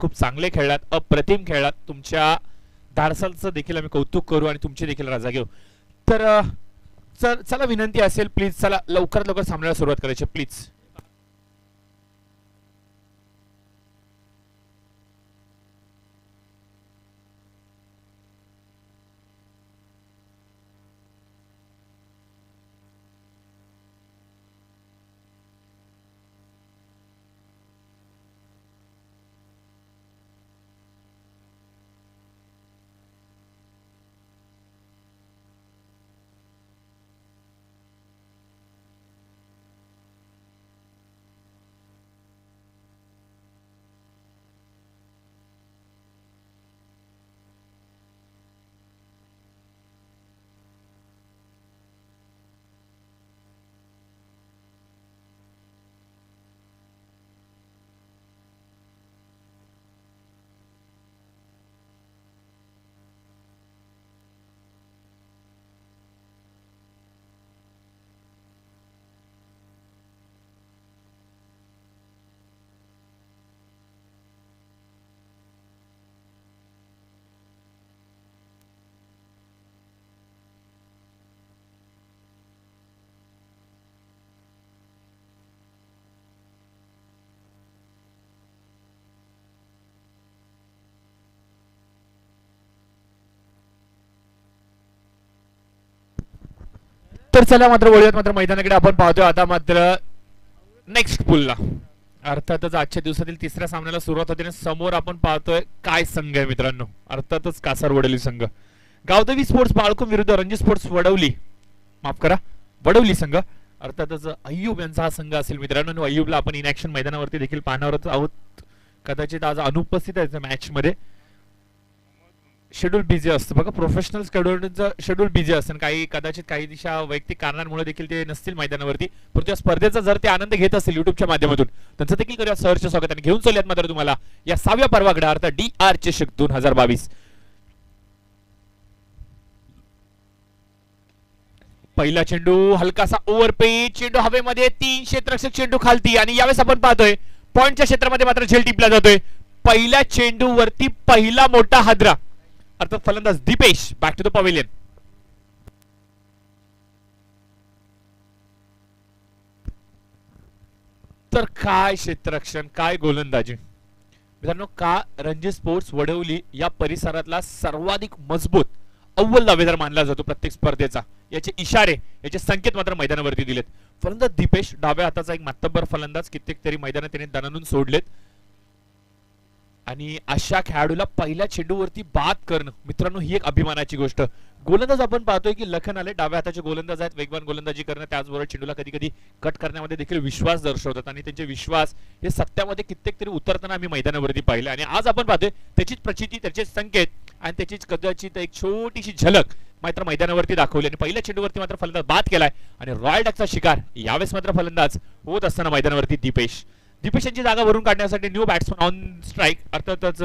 खूप चांगले खेळलात, अप्रतिम खेळलात. तुमच्या धाडसाचं देखील आम्ही कौतुक करू आणि तुमची देखील रजा घेऊ. तर चला विनंती असेल प्लीज, चला लवकरात लवकर सामन्याला सुरुवात करायची प्लीज. तर चला मात्र वळूयात मात्र मैदानाकडे. आपण पाहतोय आता मात्र नेक्स्ट पुलला. अर्थातच आजच्या दिवसातील तिसऱ्या सामन्याला सुरुवात होते. समोर आपण पाहतोय काय संघ आहे मित्रांनो, अर्थातच कासार वडवली संघ. गावदेवी स्पोर्ट्स बाळकुम विरुद्ध रणजी स्पोर्ट्स वडवली, माफ करा वडवली संघ. अर्थातच अय्यूब यांचा हा संघ असेल मित्रांनो. अय्यूबला आपण इन ऍक्शन मैदानावरती देखील पाहणार आहोत. कदाचित आज अनुपस्थित आहे मॅच मध्ये. शेड्यूल बिझी असतं बघा, प्रोफेशनल शेड्यूल बिझी असतं. काही कदाचित काही दिशा वैयक्तिक कारणांमुळे देखील ते नसतील मैदानावरती, परंतु या स्पर्धेचा जर ते आनंद घेत असतील युट्यूबच्या माध्यमातून, त्यांचं देखील करूया सहर्ष स्वागत. आणि घेऊन चालूयात मात्र तुम्हाला या 6व्या पर्वाकडे, अर्थात DR चषक 2022. पहिला चेंडू हलकासा ओव्हर पेच, चेंडू हवेमध्ये, 3 क्षेत्ररक्षक चेंडू खालती. आणि यावेळेस आपण पाहतोय पॉइंटच्या क्षेत्रामध्ये मात्र झेल टिपला जातोय. पहिल्या चेंडू वरती पहिला मोठा हादरा, अर्थात फलंदाज Dipesh back to the pavilion. तर काय क्षेत्ररक्षण, काय गोलंदाजी मित्रांनो. का रणजी स्पोर्ट्स वडवली या परिसरातला सर्वाधिक मजबूत अव्वल दावेदार मानला जातो प्रत्येक स्पर्धेचा. याचे इशारे, याचे संकेत मात्र मैदानावरती दिलेत. फलंदाज दीपेश डाव्या हाताचा एक मातब्बर फलंदाज, कित्येक तरी मैदानात त्याने दणानून सोडलेत. आणि अशा खेळाडूला पहिल्या चेंडूवरती बाद करणं मित्रांनो ही एक अभिमानाची गोष्ट. गोलंदाज आपण पाहतोय की लखन आले, डाव्या हाताचे गोलंदाज आहेत, वेगवान गोलंदाजी करणं, त्याचबरोबर चेंडूला कधी कधी कट करण्यामध्ये देखील विश्वास दर्शवतात. आणि त्यांचे विश्वास हे सत्यामध्ये कित्येक तरी उतरताना आम्ही मैदानावरती पाहिले. आणि आज आपण पाहतोय त्याचीच प्रचिती, त्याचे संकेत आणि त्याचीच कदाचित एक छोटीशी झलक मात्र मैदानावरती दाखवली. आणि पहिल्या चेंडूवरती मात्र फलंदाज बाद केलाय. आणि रॉयल डकचा शिकार यावेळेस मात्र फलंदाज होत असताना मैदानावरती दीपेश यांची जागा भरून काढण्यासाठी न्यू बॅट्समन ऑन स्ट्राईक, अर्थातच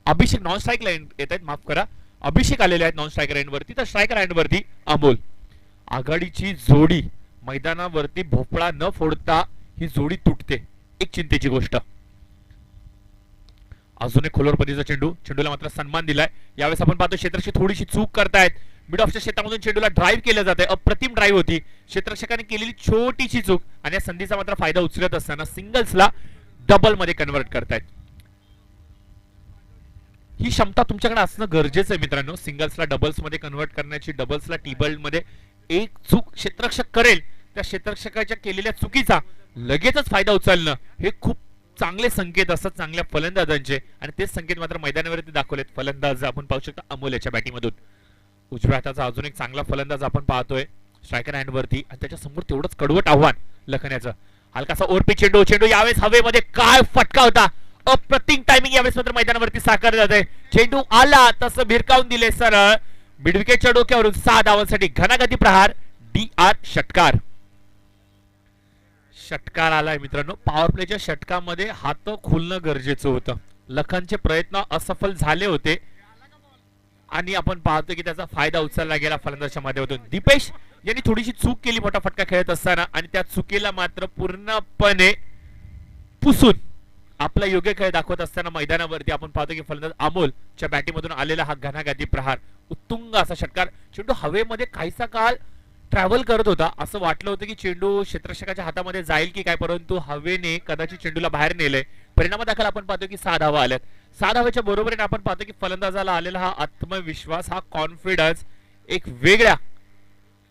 अभिषेक नॉन स्ट्राईक लाईन येत आहेत, माफ करा अभिषेक आलेले आहेत नॉन स्ट्रायकर एंडवरती. तर स्ट्रायकर एंडवरती अमोल. आघाडीची जोडी मैदानावरती भोपळा न फोडता ही जोडी तुटते, एक चिंतेची गोष्ट. अजून एक खोलवर पद्धतीचा चेंडू, चेंडूला मात्र सन्मान दिलाय. यावेळेस आपण पाहतो क्षेत्ररक्षक थोडीशी चूक करतायत. मिड ऑफच्या क्षेत्रामधून चेंडूला ड्राईव्ह केलं जात आहे, अप्रतिम ड्राईव्ह होती. क्षेत्ररक्षकाने केलेली छोटीशी चूक आणि या संधीचा मात्र फायदा उचलत असताना सिंगल्सला डबल मध्ये कन्वर्ट करतायत. ही क्षमता तुमच्याकडे असणं गरजेचं आहे मित्रांनो. सिंगल्सला डबल्स मध्ये कन्वर्ट करण्याची, डबल्सला टीबल मध्ये. एक चूक क्षेत्ररक्षक करेल, त्या क्षेत्ररक्षकाच्या केलेल्या चुकीचा लगेचच फायदा उचलणं हे खूप चांगले संकेत असतात चांगल्या फलंदाजांचे. आणि तेच संकेत मात्र मैदानावरती दाखवलेत फलंदाज आपण पाहू शकता अमोल याच्या बॅटिंगमधून. उजव्या हाताचा अजून एक चांगला फलंदाज आपण पाहतोय स्ट्रायकर हँडवरती. आणि त्याच्या समोर तेवढंच कडवट आव्हान लखन्याचं. हलकासा ओरपी चेंडू, चेंडू यावेळेस हवेमध्ये, काय फटका होता, अप्रतिम टायमिंग यावेळेस मात्र मैदानावरती साकार जात आहे. चेंडू आला तसं भिरकावून दिले सरळ मिडविकेटच्या डोक्यावरून. 6 धावांसाठी घनागती प्रहार DR षटकार. षटकार आलाय मित्रांनो. पॉवर प्लेच्या षटकामध्ये हात खुलणं गरजेचं होतं. लखनचे प्रयत्न असफल झाले होते आणि आपण पाहतो की त्याचा फायदा उचलला गेला फलंदाजाच्या माध्यमातून. दीपेश यांनी थोडीशी चूक केली मोठा फटका खेळत असताना आणि त्या चुकीला मात्र पूर्णपणे पुसून आपला योग्य खेळ दाखवत असताना मैदानावरती आपण पाहतो की फलंदाज अमोलच्या बॅटिंगमधून आलेला हा घणाघाती प्रहार, उत्तुंग असा षटकार. चेंडू हवेमध्ये काहीसा काळ ट्रॅव्हल करत होता. असं वाटलं होतं की चेंडू क्षेत्ररक्षकाच्या हातामध्ये जाईल की काय, परंतु हवेने कदाचित चेंडूला बाहेर नेलंय. परिणामादाखल आपण पाहतो की 6 धावा आल्यात. 6 धावेच्या बरोबरीने आपण पाहतो की फलंदाजाला आलेला हा आत्मविश्वास, हा कॉन्फिडन्स एक वेगळ्या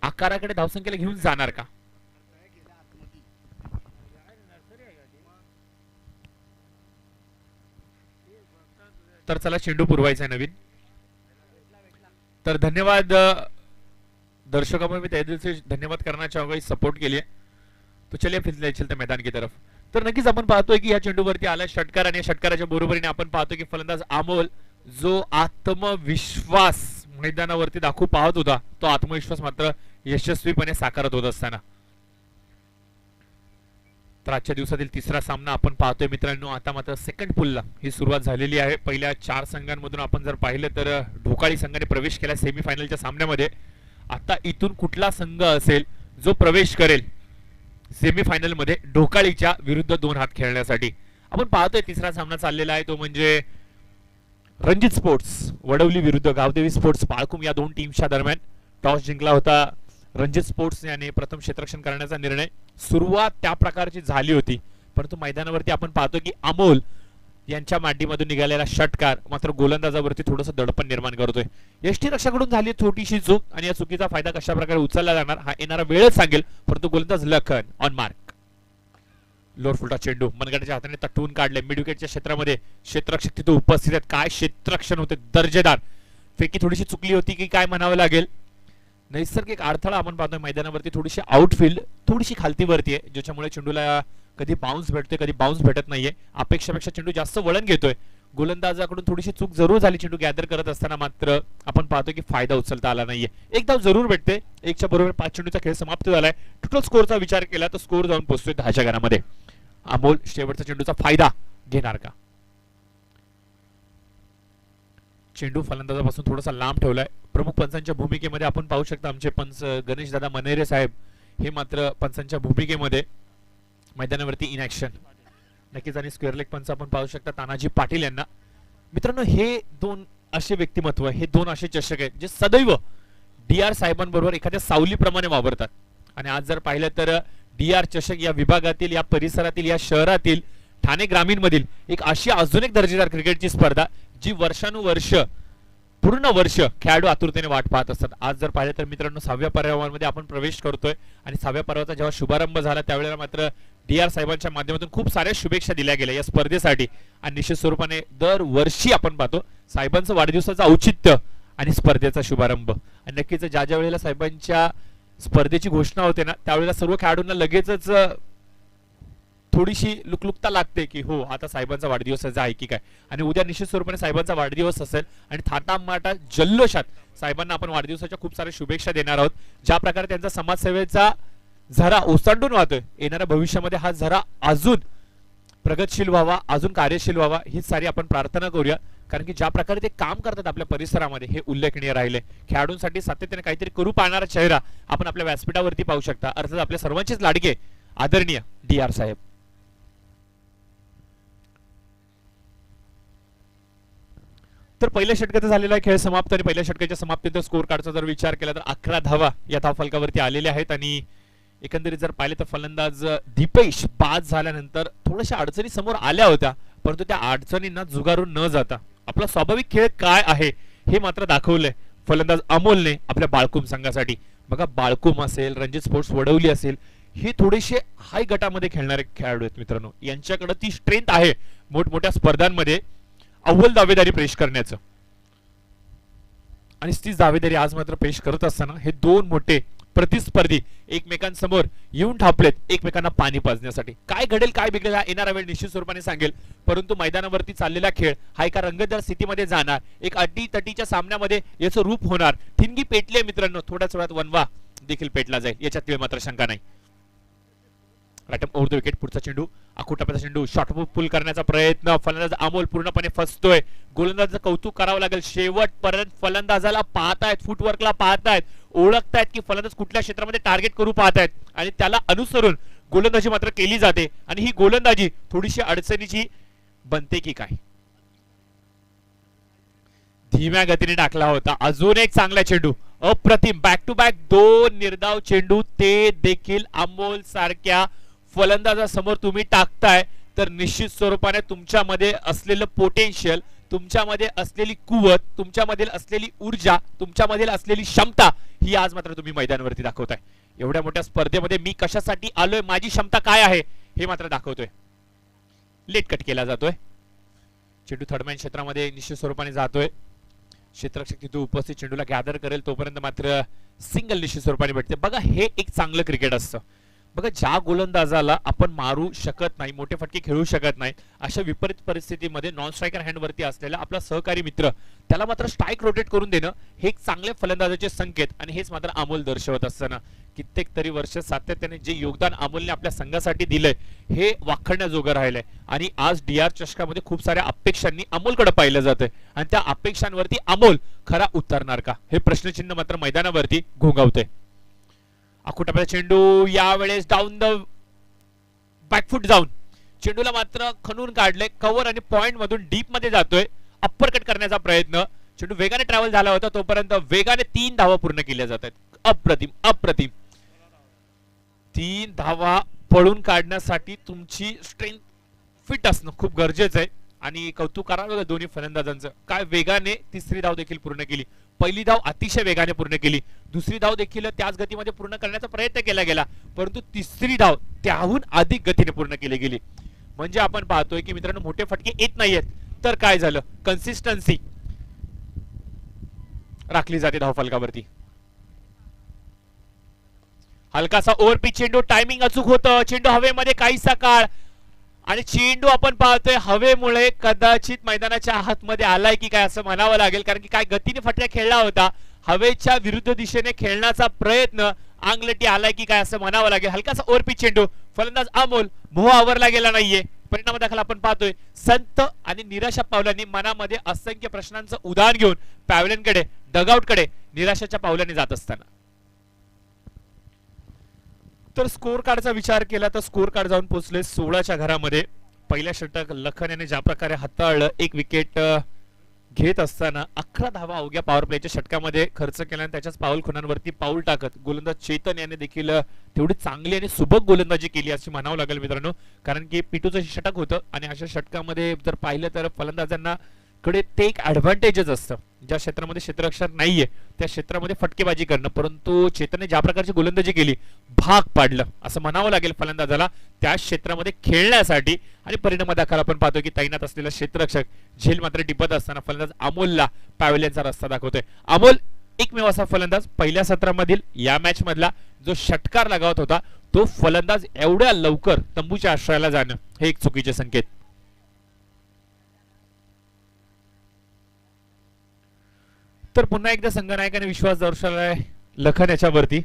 आकाराकडे धावसंख्येला घेऊन जाणार का? तर चला चेंडू पुरवायचा आहे नवीन. तर धन्यवाद दर्शकों, मैं तहे दिल से धन्यवाद करना चाहूंगा इस सपोर्ट के लिए. तो चलिए फिर चलते मैदान की तरफ. तर नक्कीच आपण पाहतोय की या चेंडूवरती आला षटकार आणि षटकाराच्या बरोबरीने आपण पाहतो की फलंदाज अमोल जो आत्मविश्वास मैदानावरती दाखवू पाहत होता, तो आत्मविश्वास मात्र यशस्वीपणे साकारत होत असताना. तर आजच्या दिवसातील तिसरा सामना आपण पाहतोय मित्रांनो. आता मात्र सेकंड पुलला ही सुरुवात झालेली आहे. पहिल्या 4 संघांमधून आपण जर पाहिलं तर ढोकाळी संघाने प्रवेश केला सेमीफायनलच्या सामन्यामध्ये. आता इथून कुठला संघ असेल जो प्रवेश करेल सेमीफायनल मध्ये ढोकाळीच्या विरुद्ध 2 हात खेळण्यासाठी? आपण पाहतोय तिसरा सामना चाललेला आहे, तो म्हणजे रणजित स्पोर्ट्स वडवली विरुद्ध गावदेवी स्पोर्ट्स बाळकुम या 2 टीमच्या दरम्यान. टॉस जिंकला होता रणजित स्पोर्ट्स याने प्रथम क्षेत्ररक्षण करण्याचा निर्णय. सुरुवात त्या प्रकारची झाली होती, परंतु मैदानावरती आपण पाहतो की अमोल यांच्या मांडीमधून निघालेला षटकार मात्र गोलंदाजावरती थोडंसं दडपण निर्माण करतोय. यष्टीरक्षकाकडून झाली छोटीशी चूक आणि या चुकीचा फायदा कशा प्रकारे उचलला जाणार हा येणारा वेळच सांगेल. परंतु गोलंदाज लखन ऑन मार्क. लोअर फुलटा चेंडू मनगटाच्या हाताने तटवून काढले. मिड विकेटच्या क्षेत्रामध्ये क्षेत्ररक्षक तिथे उपस्थित आहेत. काय क्षेत्ररक्षण होते दर्जेदार. फेकी थोडीशी चुकली होती की काय म्हणावं लागेल. नैसर्गिक अडथळा आपण पाहतोय मैदानावरती. थोडीशी आउटफील्ड थोडीशी खालतीवरती आहे, ज्याच्यामुळे चेंडूला कधी बाउन्स भेटतोय कधी बाउन्स भेटत नाहीये. अपेक्षापेक्षा चेंडू जास्त वळण घेतोय. गोलंदाजाकडून थोडीशी चूक जरूर झाली चेंडू गॅदर करत असताना, मात्र आपण पाहतोय की फायदा उचलता आला नाहीये. एक धाव जरूर भेटते. 1च्या बरोबर 5 चेंडूचा खेळ समाप्त झालाय. टोटल स्कोरचा विचार केला तर स्कोर जाऊन पोहोचतोय 10च्या घरामध्ये. अमोल शेवटचा चेंडूचा फायदा घेणार का? चेंडू फलंदाजापासून थोडासा लांब ठेवलाय. प्रमुख पंचांच्या भूमिकेमध्ये आपण पाहू शकता आमचे पंच गणेश दादा मनेरे साहेब हे मात्र पंचांच्या भूमिकेमध्ये मैदानावरती इन ऍक्शन. नक्कीच. आणि स्क्वेअर लेग पंच आपण पाहू शकता तानाजी पाटील यांना. मित्रांनो, हे 2 असे व्यक्तिमत्व, हे 2 असे चषक आहेत जे सदैव डी.आर. साहेबांबरोबर एखाद्या सावलीप्रमाणे वावरतात. आणि आज जर पाहिलं तर डी.आर. चषक या विभागातील, या परिसरातील, या शहरातील ठाणे ग्रामीण मधील एक अशी अजून एक दर्जेदार क्रिकेटची स्पर्धा जी वर्षानुवर्ष पूर्ण वर्ष खेळाडू आतुरतेने वाट पाहत असतात. आज जर पाहिलं तर मित्रांनो 6व्या पर्वामध्ये आपण प्रवेश करतोय आणि 6व्या पर्वाचा जेव्हा शुभारंभ झाला त्यावेळेला मात्र डी.आर. साहेबांच्या माध्यमातून खूप साऱ्या शुभेच्छा दिल्या गेल्या या स्पर्धेसाठी. आणि निश्चित स्वरूपाने दरवर्षी आपण पाहतो साहेबांचं वाढदिवसाचं औचित्य आणि स्पर्धेचा शुभारंभ. आणि नक्कीच ज्या ज्या वेळेला साहेबांच्या स्पर्धेची घोषणा होते ना, त्यावेळेला सर्व खेळाडूंना लगेचच थोडीशी लुकलुकता लागते की हो आता साहेबांचा वाढदिवस आहे की काय. आणि उद्या निश्चित स्वरूपाने साहेबांचा वाढदिवस असेल आणि थाटामाटा जल्लोषात साहेबांना आपण वाढदिवसाच्या खूप साऱ्या शुभेच्छा देणार आहोत. ज्या प्रकारे त्यांचा समाजसेवेचा झरा ओसांडून वाहतोय, येणाऱ्या भविष्यामध्ये हा झरा अजून प्रगतशील व्हावा, अजून कार्यशील व्हावा हीच सारी आपण प्रार्थना करूया. कारण की ज्या प्रकारे ते काम करतात आपल्या परिसरामध्ये हे उल्लेखनीय राहिले. खेळाडूंसाठी सातत्याने काहीतरी करू पाहणारा चेहरा आपण आपल्या व्यासपीठावरती पाहू शकता. अर्थात आपल्या सर्वांचेच लाडके आदरणीय डी.आर. साहेब. तर पहिल्या षटकाचा झालेला खेळ समाप्त आणि पहिल्या षटकाच्या समाप्तीनंतर स्कोर कार्डचा जर विचार केला तर 11 धावा या धावफलकावरती आलेल्या आहेत. आणि एकंदरीत जर पाहिले तर फलंदाज दीपेश बाद झाल्यानंतर थोड्याशा अडचणी समोर आल्या होत्या, परंतु त्या अडचणींना जुगारून न जाता आपला स्वाभाविक खेळ काय आहे हे मात्र दाखवलंय फलंदाज अमोलने आपल्या बाळकुम संघासाठी. बघा, बाळकुम असेल, रणजित स्पोर्ट्स वडवली असेल, हे थोडेसे हाय गटामध्ये खेळणारे खेळाडू आहेत मित्रांनो. यांच्याकडे ती स्ट्रेंथ आहे मोठमोठ्या स्पर्धांमध्ये अव्वल दावेदारी पेश करण्याचं. आणि तीच दावेदारी आज मात्र पेश करत असताना हे 2 मोठे प्रतिस्पर्धी एकमेकांसमोर येऊन ठापलेत एकमेकांना पाणी पाजण्यासाठी. काय घडेल काय बिघडेल हा येणारा वेळ निश्चित स्वरूपाने सांगेल. परंतु मैदानावरती चाललेला खेळ हा एका रंगतदार स्थितीमध्ये जाणार, एक अटी-तटीच्या सामन्यामध्ये याचं रूप होणार. ठिणगी पेटले मित्रांनो, थोड्याच वेळात वनवा देखील पेटला जाईल, याच्यात मात्र शंका नाही. Right over the wicket. पुढचा चेंडू आखूटप्प्याचा चेंडू शॉर्ट पुल करण्याचा प्रयत्न. फलंदाज अमोल पूर्णपणे फसतोय. गोलंदाजाचं कौतुक करावं लागेल. शेवटपर्यंत फलंदाजाला पाहतायत, फुटवर्कला पाहतायत, ओळखतायत की फलंदाज कुठल्या क्षेत्रामध्ये टार्गेट करू पाहतायत आणि त्याला अनुसरून गोलंदाजी मात्र केली जाते. आणि ही गोलंदाजी थोडीशी अडचणीची बनते की काय? धीम्या गतीने टाकला होता. अजून एक चांगला चेंडू, अप्रतिम, बॅक टू बॅक दोन निर्धाव चेंडू, ते देखील अमोल सारख्या फलंदाजासमोर तुम्ही टाकताय तर निश्चित स्वरूपाने तुमच्यामध्ये असलेलं पोटेन्शियल, तुमच्यामध्ये असलेली कुवत, तुमच्यामध्ये असलेली ऊर्जा, तुमच्यामध्ये असलेली क्षमता ही आज मात्र तुम्ही मैदानावरती दाखवताय. एवढ्या मोठ्या स्पर्धेमध्ये मी कशासाठी आलोय, माझी क्षमता काय आहे हे मात्र दाखवतोय. लेट कट केला जातोय. चेंडू थर्डमॅन क्षेत्रामध्ये निश्चित स्वरूपाने जातोय. क्षेत्ररक्षक तिथे उपस्थित चेंडूला गॅदर करेल तोपर्यंत मात्र सिंगल निश्चित स्वरूपाने भेटते. बघा हे एक चांगलं क्रिकेट असतं. बघा ज्या गोलंदाजाला आपण मारू शकत नाही, मोठे फटके खेळू शकत नाही, अशा विपरीत परिस्थितीमध्ये नॉन स्ट्रायकर हँड वरती असलेला आपला सहकारी मित्र त्याला मात्र स्ट्राईक रोटेट करून देणं हे एक चांगले फलंदाजाचे संकेत, आणि हेच मात्र अमोल दर्शवत असताना कित्येक तरी वर्ष सातत्याने जे योगदान अमोलने आपल्या संघासाठी दिलंय हे वाखण्याजोगं राहिलंय. आणि आज DR चषकामध्ये खूप साऱ्या अपेक्षांनी अमोलकडे पाहिलं जातंय, आणि त्या अपेक्षांवरती अमोल खरा उतरणार का हे प्रश्नचिन्ह मात्र मैदानावरती घोंगावतंय. अकुटाचा चेंडू यावेळेस डाऊन द बॅकफुट जाऊन चेंडूला मात्र खणून काढले. कव्हर आणि पॉइंट मधून डीप मध्ये जातोय. अप्पर कट करण्याचा प्रयत्न, चेंडू वेगाने ट्रॅव्हल झाला होता तोपर्यंत वेगाने 3 धावा पूर्ण केल्या जात आहेत. अप्रतिम अप्रतिम. 3 धावा पळून काढण्यासाठी तुमची स्ट्रेंथ फिट असणं खूप गरजेचं आहे, आणि कौतुक करा बघा दोन्ही फलंदाजांचं. काय वेगाने तिसरी धाव देखील पूर्ण केली. पहिली धाव अतिशय वेगाने पूर्ण केली, दुसरी धाव देखील त्याच गतीमध्ये पूर्ण करण्याचा प्रयत्न केला गेला, परंतु तिसरी धाव त्याहून अधिक गतीने पूर्ण केली गेली. म्हणजे आपण पाहतोय की मित्रांनो मोठे फटके येत नाहीयेत, तर काय झालं, कन्सिस्टन्सी राखली जाते धावफलकावरती. हलकासा ओव्हरपिच चेंडू, टायमिंग अचूक होतं. चेंडू हवेमध्ये काहीसा काळ, आणि चेंडू आपण पाहतोय हवेमुळे कदाचित मैदानाच्या आतमध्ये आलाय की काय असं म्हणावं लागेल, कारण की काय गतीने फटका खेळला होता. हवेच्या विरुद्ध दिशेने खेळण्याचा प्रयत्न अंगलटी आलाय की काय असं म्हणावं लागेल. हलकासा ओव्हरपिच चेंडू, फलंदाज अमोल मोह आवरला गेला नाहीये. परिणाम दाखल आपण पाहतोय संत आणि निराशा पावलांनी मनामध्ये असंख्य प्रश्नांचं उदाहरण घेऊन पॅव्हलियनकडे, डगआउटकडे निराशाच्या पावलांनी जात असताना. तर स्कोर कार्डचा विचार केला तर स्कोर कार्ड जाऊन पोहोचले 16च्या घरामध्ये. पहिल्या षटक लखन याने ज्या प्रकारे हाताळलं, एक विकेट घेत असताना 11 धावा अवघ्या पॉवर प्लेच्या षटकामध्ये खर्च केला, आणि त्याच्याच पाऊल खुणांवरती पाऊल टाकत गोलंदाज चेतन याने देखील तेवढी चांगली आणि सुबक गोलंदाजी केली अशी म्हणावं लागेल मित्रांनो. कारण की पिटूचं षटक होतं, आणि अशा षटकामध्ये जर पाहिलं तर फलंदाजांना कडे ते एक ऍडव्हान्टेजच असतं. ज्या क्षेत्रामध्ये क्षेत्ररक्षक नाहीये त्या क्षेत्रामध्ये फटकेबाजी करणं, परंतु चेतनने ज्या प्रकारची गोलंदाजी केली भाग पाडलं असं म्हणावं लागेल फलंदाजाला त्या क्षेत्रामध्ये खेळण्यासाठी. आणि परिणाम दाखल आपण पाहतो की तैनात असलेला क्षेत्ररक्षक झेल मात्र टिपत असताना फलंदाज अमोलला पॅव्हलियनचा रस्ता दाखवतोय. अमोल एकमेव असा फलंदाज पहिल्या सत्रामधील या मॅच मधला जो षटकार लगावत होता, तो फलंदाज एवढ्या लवकर तंबूच्या आश्रयाला जाणं हे एक चुकीचे संकेत. तर पुन्हा एकदा संघनायकाने विश्वास दर्शवलाय लखन याच्यावरती.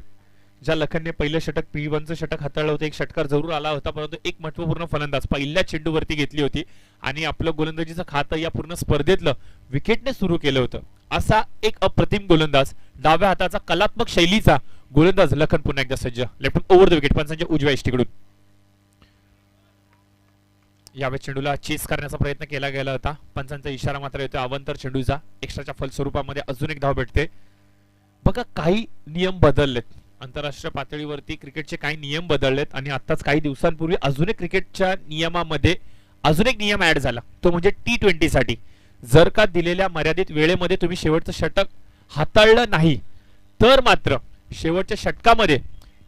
ज्या लखनने पहिलं षटक P1चं षटक हाताळलं होतं, एक षटकार जरूर आला होता, परंतु एक महत्वपूर्ण फलंदाज पहिल्या चेंडूवरती घेतली होती, आणि आपलं गोलंदाजीचं खातं या पूर्ण स्पर्धेतलं विकेटने सुरू केलं होतं. असा एक अप्रतिम गोलंदाज, डाव्या हाताचा कलात्मक शैलीचा गोलंदाज लखन पुन्हा एकदा सज्ज. लेफ्ट ओव्हर द विकेट, पंचांच्या उजव्या इष्टीकडून. यावेळी चेंडूला चेस करण्याचा प्रयत्न केला गेला होता, पंचांचा इशारा मात्र येतो अवंतर चेंडूचा. एक्स्ट्राच्या फलस्वरूपामध्ये अजून एक धाव भेटते. बघा काही नियम बदललेत आंतरराष्ट्रीय पातळीवरती, क्रिकेटचे काही नियम बदललेत, आणि आताच काही दिवसांपूर्वी अजून एक क्रिकेटच्या नियमामध्ये अजून एक नियम ऍड झाला, तो म्हणजे T20 साठी जर का दिलेल्या मर्यादित वेळेमध्ये तुम्ही शेवटचं षटक हाताळलं नाही तर मात्र शेवटच्या षटकामध्ये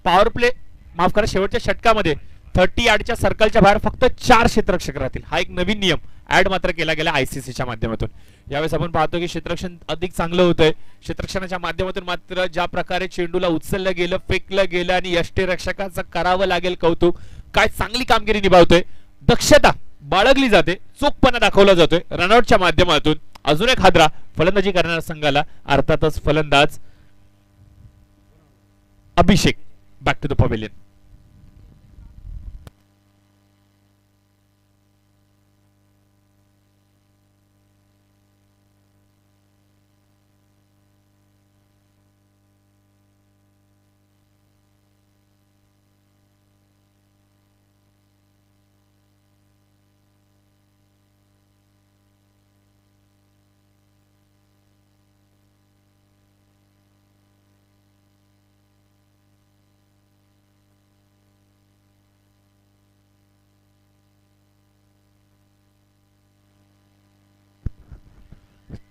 पॉवर प्ले, माफ करा, शेवटच्या षटकामध्ये 30 यार्डच्या सर्कलच्या बाहेर फक्त 4 क्षेत्ररक्षक राहतील. हा एक नवीन नियम ऍड मात्र केला गेला ICCच्या माध्यमातून. यावेळेस आपण पाहतो की क्षेत्ररक्षण अधिक चांगलं होतंय. क्षेत्ररक्षणाच्या माध्यमातून मात्र ज्या प्रकारे चेंडूला उचललं गेलं, फेकलं गेलं, आणि यष्टीरक्षकाचं करावं लागेल कौतुक. काय चांगली कामगिरी निभावतोय, दक्षता बाळगली जाते, चोखपणा दाखवला जातोय रनआउटच्या माध्यमातून. अजून एक हादरा फलंदाजी करणाऱ्या संघाला, अर्थातच फलंदाज Abhishek. Back to the pavilion.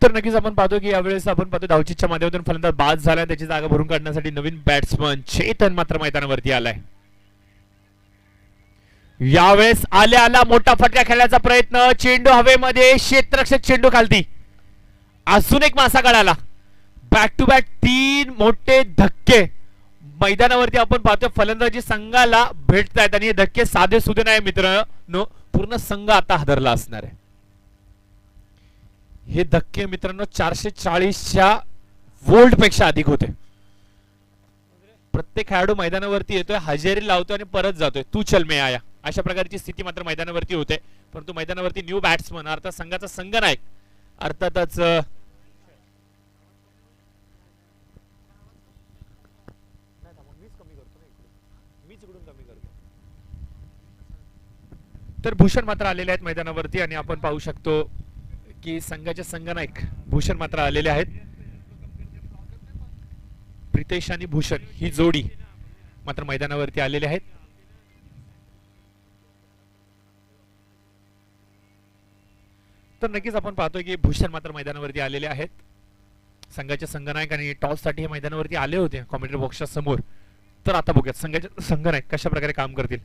तर नक्कीच आपण पाहतो की यावेळेस आपण पाहतो धावचीच्या माध्यमातून फलंदाज बाद झाला, त्याची जागा भरून काढण्यासाठी नवीन बॅट्समन चेतन मात्र मैदानावरती आलाय. यावेळेस आल्या आला मोठा फटका खेळण्याचा प्रयत्न, चेंडू हवेमध्ये, क्षेत्ररक्षक चेंडू खालती, अजून एक मासा काढाला. बॅक टू बॅक 3 मोठे धक्के मैदानावरती आपण पाहतो फलंदाजी संघाला भेटतायत आणि हे धक्के साधे सुधे नाही मित्रांनो, पूर्ण संघ आता हादरला असणार आहे. हे धक्के मित्रांनो 440च्या वोल्ट पेक्षा अधिक होते. प्रत्येक खेळाडू मैदानावरती येतोय, हजेरी लावतोय आणि परत जातोय, तू चल मे आया, अशा प्रकारची स्थिती मात्र मैदानावरती होते. परंतु मैदानावरती न्यू बॅट्समन अर्थात संघाचा संघनायक अर्थातच तर भूषण मात्र आलेले आहेत मैदानावरती आणि आपण पाहू शकतो की संघाचे संघनायक भूषण मात्र आलेले आहेत. प्रितेश आणि भूषण ही जोडी मात्र मैदानावरती आलेले आहेत. तर नक्कीच आपण पाहतोय की भूषण मात्र मैदानावरती आलेले आहेत. संघाचे संघनायक आणि टॉस साठी हे मैदानावरती आले होते कॉमेंट्री बॉक्सच्या समोर. तर आता बघूयात संघाचे संघनायक कशा प्रकारे काम करतील.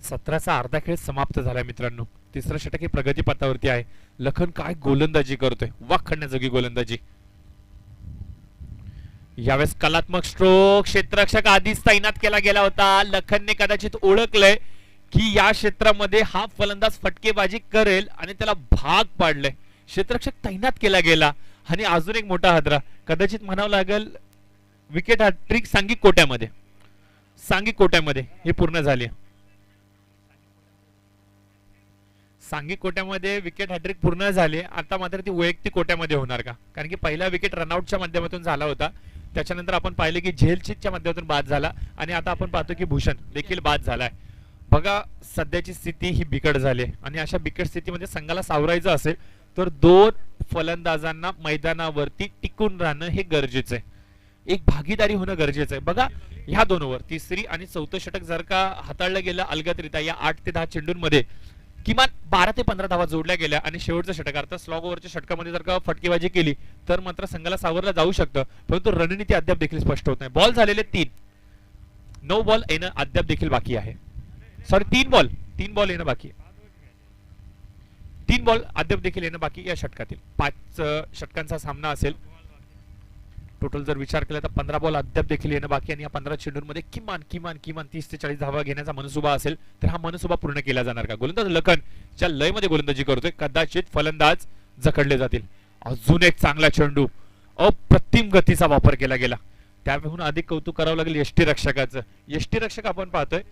17चा अर्धा खेळ समाप्त झालाय मित्रांनो, तिसरा षटक हे प्रगती पथावरती आहे. लखन काय गोलंदाजी करतोय, वाखण्याजोगी गोलंदाजी. यावेळेस कलात्मक स्ट्रोक, क्षेत्ररक्षक आधीच तैनात केला गेला होता. लखनने कदाचित ओळखलंय की या क्षेत्रामध्ये हा फलंदाज फटकेबाजी करेल आणि त्याला भाग पाडलंय. क्षेत्ररक्षक तैनात केला गेला आणि अजून एक मोठा हादरा, कदाचित म्हणावं लागेल विकेट हॅट्रिक सांघिक कोट्यामध्ये हे पूर्ण झाले. सांघिक कोट्यामध्ये विकेट हॅट्रिक पूर्ण झाले. आता मात्र ती वैयक्तिक कोट्यामध्ये होणार का, कारण की पहिला विकेट रनआउटच्या माध्यमातून झाला होता, त्याच्यानंतर आपण पाहिले की झेलचीतच्या माध्यमातून बाद झाला आणि आता आपण पाहतो की भूषण देखील बाद झालाय. बघा सध्याची स्थिती ही बिकट झाली आणि अशा बिकट स्थितीमध्ये संघाला सावरायचं असेल तर 2 फलंदाजांना मैदानावरती टिकून राहणं हे गरजेचं आहे, एक भागीदारी होणं गरजेचं आहे. बघा ह्या 2 ओव्हर, तिसरी आणि चौथं षटक जर का हाताळलं गेलं अलगदरित्या, या 8 ते 10 चेंडूंमध्ये किमान 12 ते 15 धावा जोडल्या गेल्या आणि शेवटचं षटक अर्थात स्लॉग ओव्हरच्या षटकामध्ये जर का फटकेबाजी केली तर मात्र संघाला सावरला जाऊ शकतं. परंतु रणनीती अद्याप देखील स्पष्ट होत नाही. बॉल झालेले 3, 9 बॉल येणं अद्याप देखील बाकी आहे. सॉरी 3 बॉल येणं बाकी आहे. 3 बॉल अद्याप देखील येणं बाकी या षटकातील. 5 षटकांचा सामना असेल. टोटल जर विचार केला तर 15 बॉल अद्याप देखील येणं बाकी आणि या 15 चेंडूंमध्ये किमान 30 ते 40 धावा घेण्याचा मनसुबा असेल तर हा मनसुबा पूर्ण केला जाणार का. गोलंदाज लखन ज्या लयमध्ये गोलंदाजी करतोय, कदाचित फलंदाज जखडले जातील. अजून एक चांगला चेंडू, अप्रतिम गतीचा वापर केला गेला. त्याहून अधिक कौतुक करावं लागेल यष्टीरक्षकाचं. यष्टीरक्षक आपण पाहतोय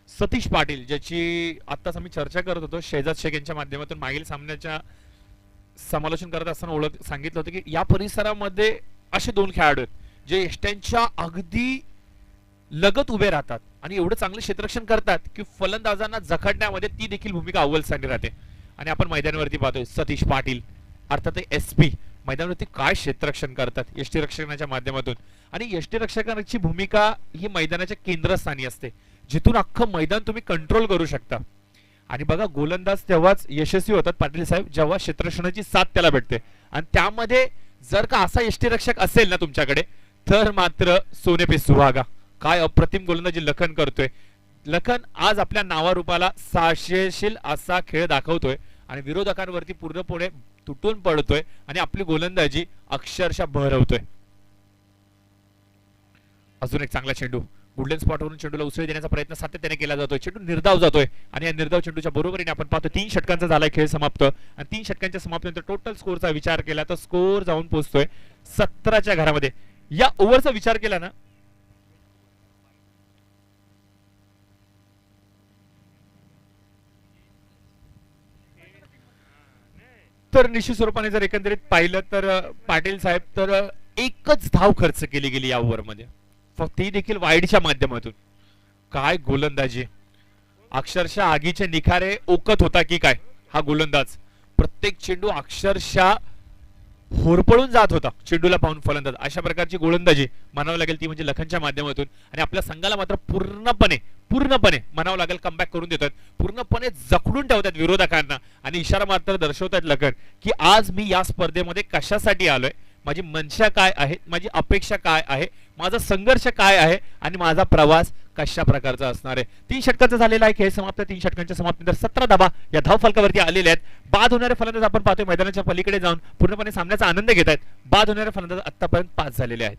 सतीश पाटील, ज्याची आत्ताच आम्ही चर्चा करत होतो शेजाद शेख यांच्या माध्यमातून मागील सामन्याच्या समालोचन करत असताना ओळख सांगितलं होतं की या परिसरामध्ये असे 2 खेळाडू आहेत जे यष्ट्यांच्या अगदी लगत उभे राहतात आणि एवढं चांगलं क्षेत्ररक्षण करतात की फलंदाजांना जखडण्यामध्ये ती देखील भूमिका अव्वल स्थानी राहते. आणि आपण मैदानावरती पाहतोय सतीश पाटील अर्थात SP मैदानावरती काय क्षेत्ररक्षण करतात यष्टीरक्षकाच्या माध्यमातून. आणि यष्टीरक्षकाची भूमिका ही मैदानाच्या केंद्रस्थानी असते, जिथून अख्खं मैदान तुम्ही कंट्रोल करू शकता. आणि बघा गोलंदाज तेव्हाच यशस्वी होतात पाटील साहेब जेव्हा क्षेत्ररक्षणाची साथ त्याला भेटते. आणि त्यामध्ये जर का असा यष्टीरक्षक असेल ना तुमच्याकडे तर मात्र सोने पे सुहागा. काय अप्रतिम गोलंदाजी लखन करतोय. लखन आज आपल्या नावारूपाला साहसेशील असा खेळ दाखवतोय आणि विरोधकांवरती पूर्णपणे तुटून पडतोय आणि आपली गोलंदाजी अक्षरशः बहरवतोय. अजून एक चांगला चेंडू, गुडलेन स्पॉटवरून चेंडूला उसळी देण्याचा प्रयत्न सातत्याने केला जातोय. चेंडू निर्धाव जातोय आणि या निर्धाव चेंडूच्या बरोबरीने आपण पाहतो 3 षटकांचा झालाय खेळ समाप्त. आणि 3 षटकांच्या समाप्तीनंतर टोटल स्कोरचा विचार केला तर स्कोर जाऊन पोहोचतोय 17च्या घरामध्ये. या ओव्हरचा विचार केला ना तर निश्चित स्वरूपाने जर एकंदरीत पाहिलं तर पाटील साहेब तर एकच धाव खर्च केली गेली या ओव्हरमध्ये, ती देखील वाईडच्या माध्यमातून. काय गोलंदाजी, अक्षरशः आगीचे निखारे ओकत होता की काय हा गोलंदाज. प्रत्येक चेंडू अक्षरशः होरपळून जात होता चेंडूला पाहून फलंदाज. अशा प्रकारची गोलंदाजी म्हणावं लागेल ती म्हणजे लखनच्या माध्यमातून. आणि आपल्या संघाला मात्र पूर्णपणे म्हणावं लागेल कमबॅक करून देतात, पूर्णपणे जखडून ठेवतात विरोधकांना आणि इशारा मात्र दर्शवतात लखन की आज मी या स्पर्धेमध्ये कशासाठी आलोय, माझी मनशा काय आहे, माझी अपेक्षा काय आहे, माझा संघर्ष काय आहे आणि माझा प्रवास कशा प्रकारचा असणार आहे. 3 षटकांचा झालेला आहे खेळ समाप्त. 3 षटकांच्या समाप्तीनंतर 17 धावा या धावफलकावरती आलेल्या आहेत. बाद होणारे फलंदाज आपण पाहतोय मैदानाच्या पलीकडे जाऊन पूर्णपणे सामन्याचा आनंद घेत आहेत. बाद होणारे फलंदाज आतापर्यंत 5 झालेले आहेत.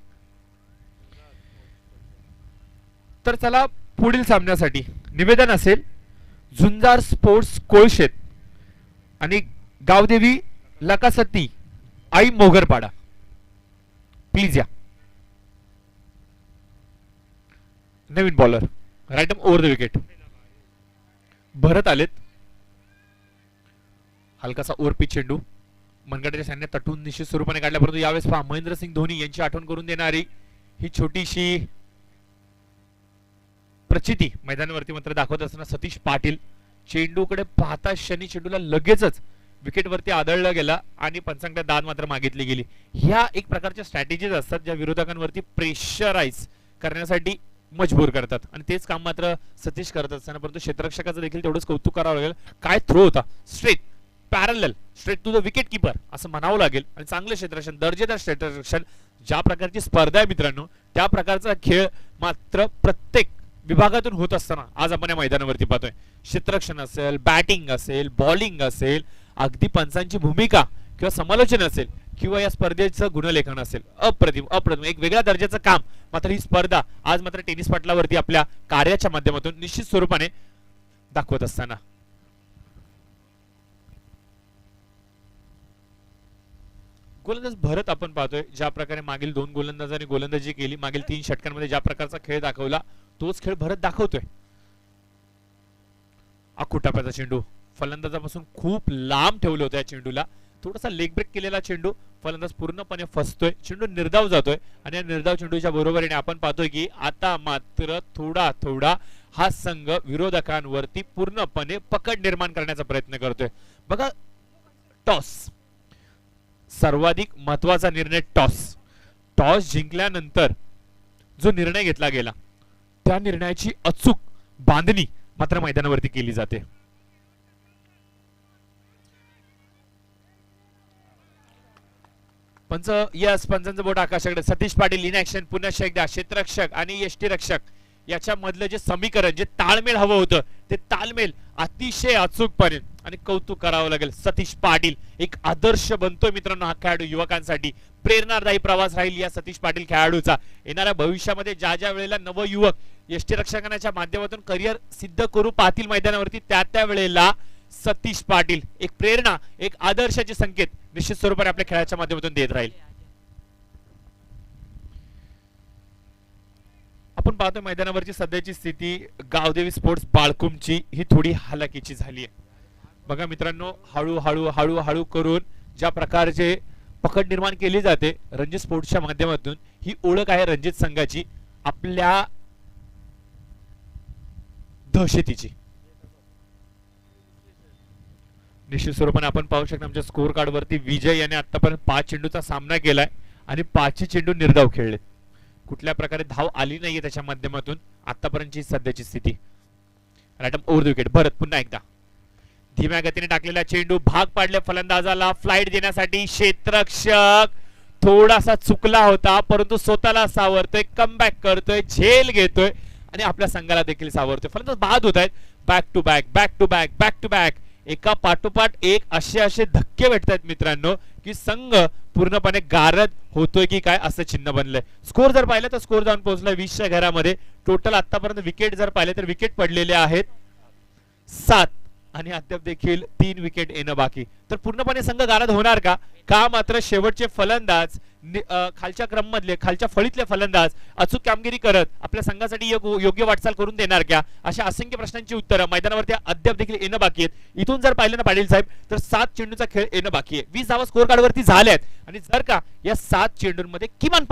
तर चला पुढील सामन्यासाठी निवेदन असेल झुंजार स्पोर्ट्स कोळशेत आणि गावदेवी लकासती आई मोगरपाडा. प्लीज या. नवीन bowler right over the wicket Bharat आलेत. हलकासा ओव्हर पिच चेंडू मनगटाच्या सैन्यात तटून निश्चित स्वरूपाने काढला, परंतु यावेळेस पहा महेंद्रसिंग धोनी यांची आठवण करून देणारी ही छोटीशी प्रचिती मैदानावरती मात्र दाखवत असताना सतीश पाटील चेंडूकडे पाहता क्षणी चेंडूला लगेचच विकेटवरती आदळला गेला आणि पंचांकडे दाद मात्र मागितली गेली. ह्या एक प्रकारच्या स्ट्रॅटेजीज असतात ज्या विरोधकांवरती प्रेशराईज करण्यासाठी मजबूर करतात आणि तेच काम मात्र सतीश करत असताना, परंतु क्षेत्ररक्षकाचं देखील तेवढंच कौतुक करावं लागेल. काय थ्रो होता, straight parallel straight to the wicketkeeper असं म्हणावं लागेल. आणि चांगलं क्षेत्ररक्षण, दर्जेदार क्षेत्ररक्षण. ज्या प्रकारची स्पर्धा आहे मित्रांनो त्या प्रकारचा खेळ मात्र प्रत्येक विभागातून होत असताना आज आपण या मैदानावरती पाहतोय. क्षेत्ररक्षण असेल, बॅटिंग असेल, बॉलिंग असेल, अगदी पंचांची भूमिका किंवा समालोचन असेल किंवा या स्पर्धेचं गुणलेखन असेल, अप्रतिम एक वेगळ्या दर्जाचं काम मात्र ही स्पर्धा आज मात्र टेनिस पटलावरती आपल्या कार्याच्या माध्यमातून निश्चित स्वरूपाने दाखवत असताना गोलंदाज भरत आपण पाहतोय ज्या प्रकारे मागील 2 गोलंदाजांनी गोलंदाजी केली, मागील 3 षटकांमध्ये ज्या प्रकारचा खेळ दाखवला तोच खेळ भरत दाखवतोय. अकुटाप्याचा चेंडू फलंदाजापासून खूप लांब ठेवलं होतं या चेंडूला, थोडासा लेग ब्रेक केलेला चेंडू फलंदाज पूर्णपणे फसतोय, चेंडू निर्धाव जातोय आणि या निर्धाव चेंडूच्या बरोबरीने आपण पाहतोय की आता मात्र थोडा हा संघ विरोधकांवरती पूर्णपणे पकड निर्माण करण्याचा प्रयत्न करतोय. बघा टॉस सर्वाधिक महत्वाचा निर्णय, टॉस जिंकल्यानंतर जो निर्णय घेतला गेला त्या निर्णयाची अचूक बांधणी मात्र मैदानावरती केली जाते. पंचांचं बोट आकाशाकडे. सतीश पाटील इन ऍक्शन पुन्हा एकदा. क्षेत्ररक्षक आणि यष्टीरक्षक याच्यामधलं जे समीकरण, जे ताळमेळ हवं होतं ते ताळमेळ अतिशय अचूकपणे आणि कौतुक करावं लागेल. सतीश पाटील एक आदर्श बनतोय मित्रांनो हा खेळाडू युवकांसाठी. प्रेरणादायी प्रवास राहील या सतीश पाटील खेळाडूचा. येणाऱ्या भविष्यामध्ये ज्या वेळेला नवयुवक यष्टीरक्षकांच्या माध्यमातून करिअर सिद्ध करू पाहतील मैदानावरती त्या वेळेला सतीश पाटील एक प्रेरणा, एक आदर्शाचे संकेत निश्चित स्वरूपाने आपल्या खेळाच्या माध्यमातून देत राहील. आपण पाहतोय मैदानावरची सध्याची स्थिती गावदेवी स्पोर्ट्स बाळकुमची ही थोडी हालाकीची झाली आहे. बघा मित्रांनो हळूहळू करून ज्या प्रकारचे पकड निर्माण केली जाते रणजित स्पोर्ट्सच्या माध्यमातून, ही ओळख आहे रणजित संघाची आपल्या दहशतीची. निश्चित स्वरूपाने आपण पाहू शकता आमच्या स्कोर कार्ड वरती विजय याने आतापर्यंत 5 चेंडूचा सामना केलाय आणि 5 चेंडू निर्धाव खेळले. कुठल्या प्रकारे धाव आली नाहीये त्याच्या माध्यमातून आतापर्यंतची सध्याची स्थिती. राईट ओव्हर द विकेट भरत पुन्हा एकदा धीम्या गतीने टाकलेला चेंडू भाग पाडले फलंदाजाला फ्लाइट देण्यासाठी. क्षेत्ररक्षक थोडासा चुकला होता परंतु स्वतःला सावरतोय, कमबॅक करतोय, झेल घेतोय आणि आपल्या संघाला देखील सावरतोय. फलंदाज बाद होत आहेत. बॅक टू बॅक एका पाठोपाठ एक असे धक्के भेटतात मित्रांनो की संघ पूर्णपणे गारद होतोय की काय असं चिन्ह बनलंय. स्कोर जर पाहिलं तर स्कोर जाऊन पोहोचलाय 20च्या घरामध्ये. टोटल आतापर्यंत विकेट जर पाहिले तर विकेट पडलेले आहेत 7 आणि अद्याप देखील 3 विकेट येणं बाकी. तर पूर्णपणे संघ गारद होणार का मात्र शेवटचे फलंदाज खालच्या क्रम मधले खालच्या फळीतले फलंदाज अचूक कामगिरी करत आपल्या संघासाठी योग्य वाटचाल करून देणार का, अशा असंख्य प्रश्नांची उत्तरं मैदानावरती अद्याप देखील येणं बाकी आहेत. इथून जर पाहिलं ना पाटील साहेब तर 7 चेंडूचा खेळ येणं बाकी आहे. 20 धावा स्कोर कार्ड वरती झाल्यात आणि जर का या 7 चेंडूंमध्ये किमान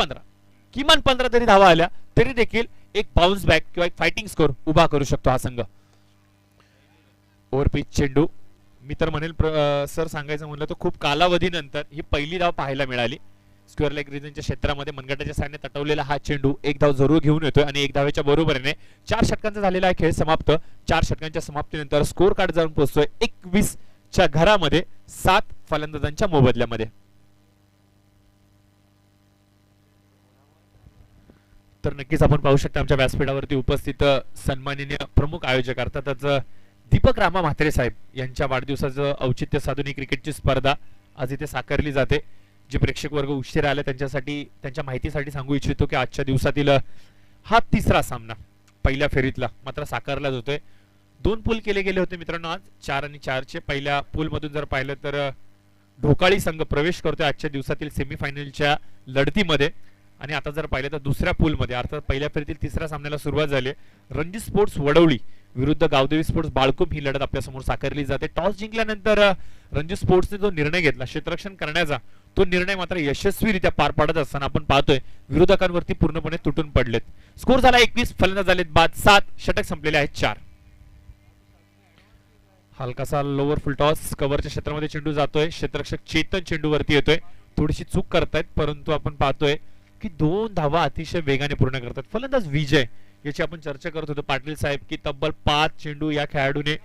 15 तरी धावा आल्या तरी देखील एक बाउन्स बॅक किंवा एक फायटिंग स्कोर उभा करू शकतो हा संघ. ओव्हर पिच चेंडू मी तर म्हणेल सर सांगायचं म्हणलं तर खूप कालावधीनंतर ही पहिली धाव पाहायला मिळाली. स्क्वेअर लेग रिजनच्या क्षेत्रामध्ये मनगटाच्या साहाय्याने तटवलेला हा चेंडू एक धाव जरूर घेऊन येतोय आणि एक धावेच्या बरोबरीने 4 षटकांचा झालेला आहे खेळ समाप्त. 4 षटकांच्या समाप्तीनंतर स्कोर कार्ड जाऊन पोहोचतोय 21 च्या घरामध्ये 7 फलंदाजांच्या मोबदल्यामध्ये. तर नक्कीच आपण पाहू शकता आमच्या व्यासपीठावरती उपस्थित सन्माननीय प्रमुख आयोजक अर्थातच दीपक रामा म्हात्रे साहेब यांच्या वाढदिवसाचं औचित्य साधून ही क्रिकेटची स्पर्धा आज इथे साकारली जाते. जे प्रेक्षक वर्ग उशिरा आले त्यांच्यासाठी त्यांच्या माहितीसाठी सांगू इच्छितो की आजच्या दिवसातील हा तिसरा सामना पहिल्या फेरीतला मात्र साकारला जातोय. 2 पूल केले गेले होते मित्रांनो आज 4 आणि 4 चे. पहिल्या पूल मधून जर पाहिलं तर ढोकाळी संघ प्रवेश करतोय आजच्या दिवसातील सेमीफायनलच्या लढतीमध्ये आणि आता जर पाहिलं तर दुसऱ्या पूलमध्ये अर्थात पहिल्या फेरीतील तिसऱ्या सामन्याला सुरुवात झाली. रणजी स्पोर्ट्स वडवली विरुद्ध गावदेवी स्पोर्ट्स बाळकुंभ ही लढत आपल्या समोर साकारली जाते. टॉस जिंकल्यानंतर रणजी स्पोर्ट्सने जो निर्णय घेतला क्षेत्ररक्षण करण्याचा तो निर्णय मात्र यशस्वीरित्या पार पाडत असताना आपण पाहतोय विरोधकांवरती पूर्णपणे तुटून पडलेत. स्कोर झाला 21, फलंदाज झालेत बाद 7, षटक संपलेले आहेत 4. हलकासा लोअर फुल टॉस कव्हरच्या क्षेत्रामध्ये चेंडू जातोय. क्षेत्ररक्षक चेतन चेंडूवरती येतोय. थोडीशी चूक करतायत परंतु आपण पाहतोय की 2 धावा अतिशय वेगाने पूर्ण करतात. फलंदाज विजय याची आपण चर्चा करत होतो पाटील साहेब की तब्बल 5 चेंडू या खेळाडूने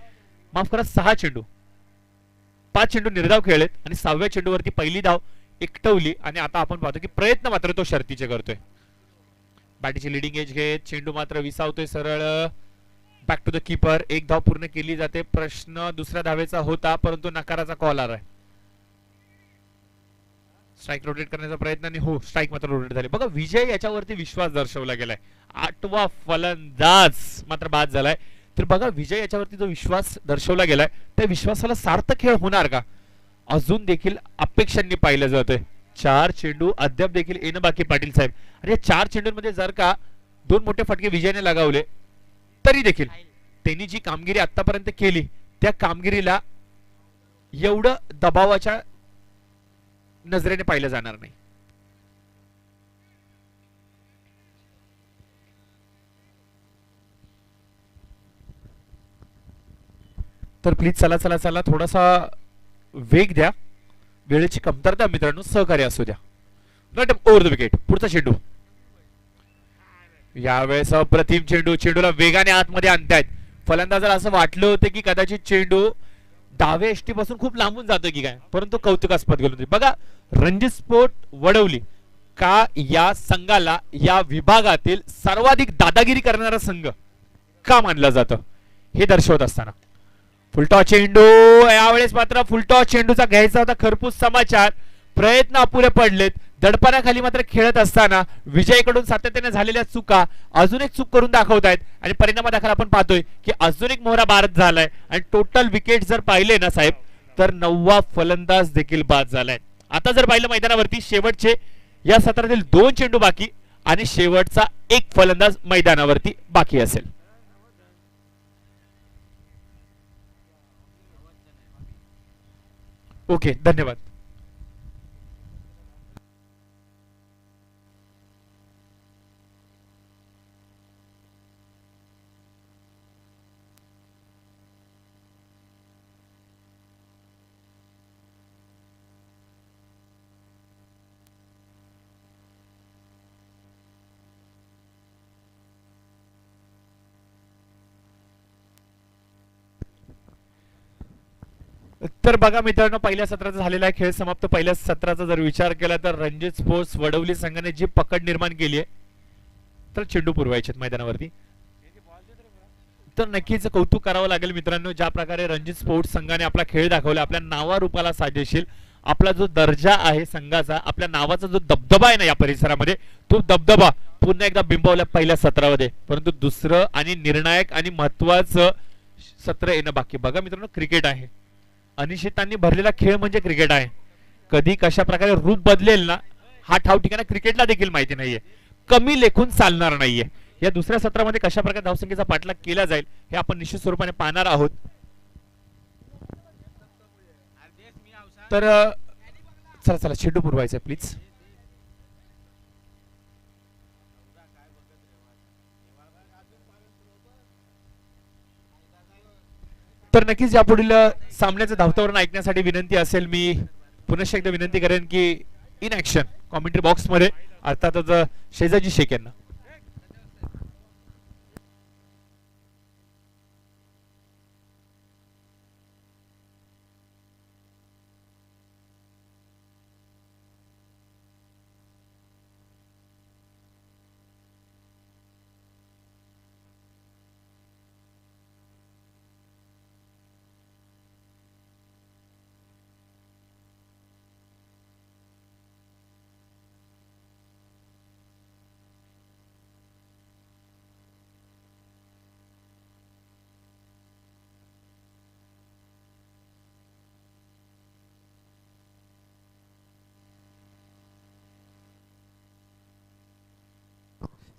माफ करा 6 चेंडू 5 चेंडू निर्धाव खेळलेत आणि 6व्या चेंडूवरती पहिली धाव एकटवली आणि आता आपण पाहतो की प्रयत्न मात्र तो शर्तीचे करतोय. बॅटीची लिडिंग एज घेत चेंडू मात्र विसावतोय सरळ बॅक टू द कीपर. एक धाव पूर्ण केली जाते. प्रश्न दुसऱ्या धावेचा होता परंतु नकाराचा कॉल आलाय. स्ट्राइक रोटेट करण्याचा प्रयत्न आणि हो स्ट्राइक मात्र रोटेट झाले. बघा विजय याच्यावरती विश्वास दर्शवला गेलाय. 8वा फलंदाज मात्र बाद झालाय. तर बघा विजय याच्यावरती जो विश्वास दर्शवला गेलाय त्या विश्वासाला सार्थक खेळ होणार का अजून देखील अपेक्षांनी पाहिलं जातंय. 4 चेंडू अद्याप देखील येणं बाकी पाटील साहेब आणि या 4 चेंडूंमध्ये जर का 2 मोठे फटके विजयने लगावले तरी देखील त्यांनी जी कामगिरी आतापर्यंत केली त्या कामगिरीला एवढं दबावाच्या नजरेने पाहिलं जाणार नाही. तर प्लीज चला चला चला थोडासा वेग द्या. वेळेची कमतरता मित्रांनो सहकार्य असू द्या. Not over the wicket. पुढचा चेंडू यावेळेस अप्रतिम चेंडू. चेंडूला वेगाने आतमध्ये आणतायत. फलंदाजाला असं वाटलं होतं की कदाचित चेंडू डावे एसटी पासून खूप लांबून जातोय की काय परंतु कौतुकास्पद गोलंदाजी. बघा रणजी स्पोर्ट वडवली का या संघाला या विभागातील सर्वाधिक दादागिरी करणारा संघ का मानला जातं हे दर्शवत असताना फुलटॉस चेंडू यावेळेस मात्र फुलटॉस चेंडूचा घ्यायचा होता खरपूस समाचार. प्रयत्न अपुरे पडलेत. दडपणाखाली मात्र खेळत असताना विजयकडून सातत्याने झालेल्या चुका अजून एक चूक करून दाखवतायत आणि परिणामादाखल आपण पाहतोय की अजून एक मोहरा बाद झालाय आणि टोटल विकेट जर पाहिले ना साहेब तर 9वा फलंदाज देखील बाद झालाय. आता जर पाहिलं मैदानावरती शेवटचे या सत्रातील 2 चेंडू बाकी आणि शेवटचा एक फलंदाज मैदानावरती बाकी असेल. ओके धन्यवाद. तर बघा मित्रांनो पहिल्या सत्राचा झालेला खेळ समाप्त. पहिल्या सत्राचा जर विचार केला तर रणजित स्पोर्ट्स वडवली संघाने जी पकड निर्माण केली आहे तर चेंडू पुरवायचे मैदानावरती तर नक्कीच कौतुक करावं लागेल मित्रांनो. ज्या प्रकारे रणजित स्पोर्ट्स संघाने आपला खेळ दाखवला आपल्या नावारूपाला साजेशील आपला जो दर्जा आहे संघाचा आपल्या नावाचा जो दबदबा आहे ना या परिसरामध्ये तो दबदबा पुन्हा एकदा बिंबवला पहिल्या सत्रामध्ये. परंतु दुसरं आणि निर्णायक आणि महत्वाचं सत्र येणं बाकी. बघा मित्रांनो क्रिकेट आहे अनिश्चितांनी भरलेला खेळ म्हणजे क्रिकेट आहे. कधी कशा प्रकारे रूप बदलेल ना हा ठाव ठिकाणा क्रिकेटला देखील माहिती नाहीये. कमी लेखून चालणार नाहीये. या दुसऱ्या सत्रामध्ये कशा प्रकारे धावसंख्येचा पाठलाग केला जाईल हे आपण निश्चित स्वरूपाने पाहणार आहोत. तर चला चला चेंडू पुरवायचा प्लीज. तर नक्कीच यापुढील सामन्याचं धावतावरून ऐकण्यासाठी विनंती असेल. मी पुनश्च एकदा विनंती करेन की इन ऍक्शन कॉमेंट्री बॉक्स मध्ये अर्थातच शेजाजी शेख यांना.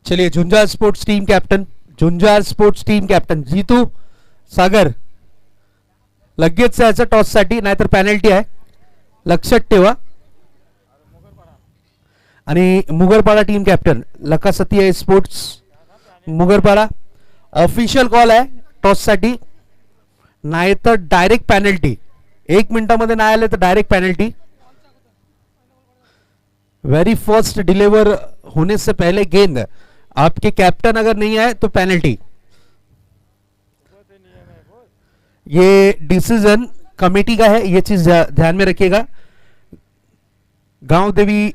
चलिए Zunzar sports team captain Jitu सागर लगेच याच्या टॉस साठी, नाहीतर पेनल्टी आहे, लक्षात ठेवा. आणि मुगरपाडा टीम कॅप्टन लकासतिया स्पोर्ट्स मुगरपाडा, ऑफिशियल कॉल आहे टॉस साठी, नाहीतर डायरेक्ट पेनल्टी. 1 मिनिटामध्ये नाही आले तर direct penalty. Very first deliver होने से पहले गेंद आपके कैप्टन अगर नहीं आए तो पेनल्टी. ये डिसीजन कमेटी का है, ये चीज ध्यान में रखिएगा. गांव देवी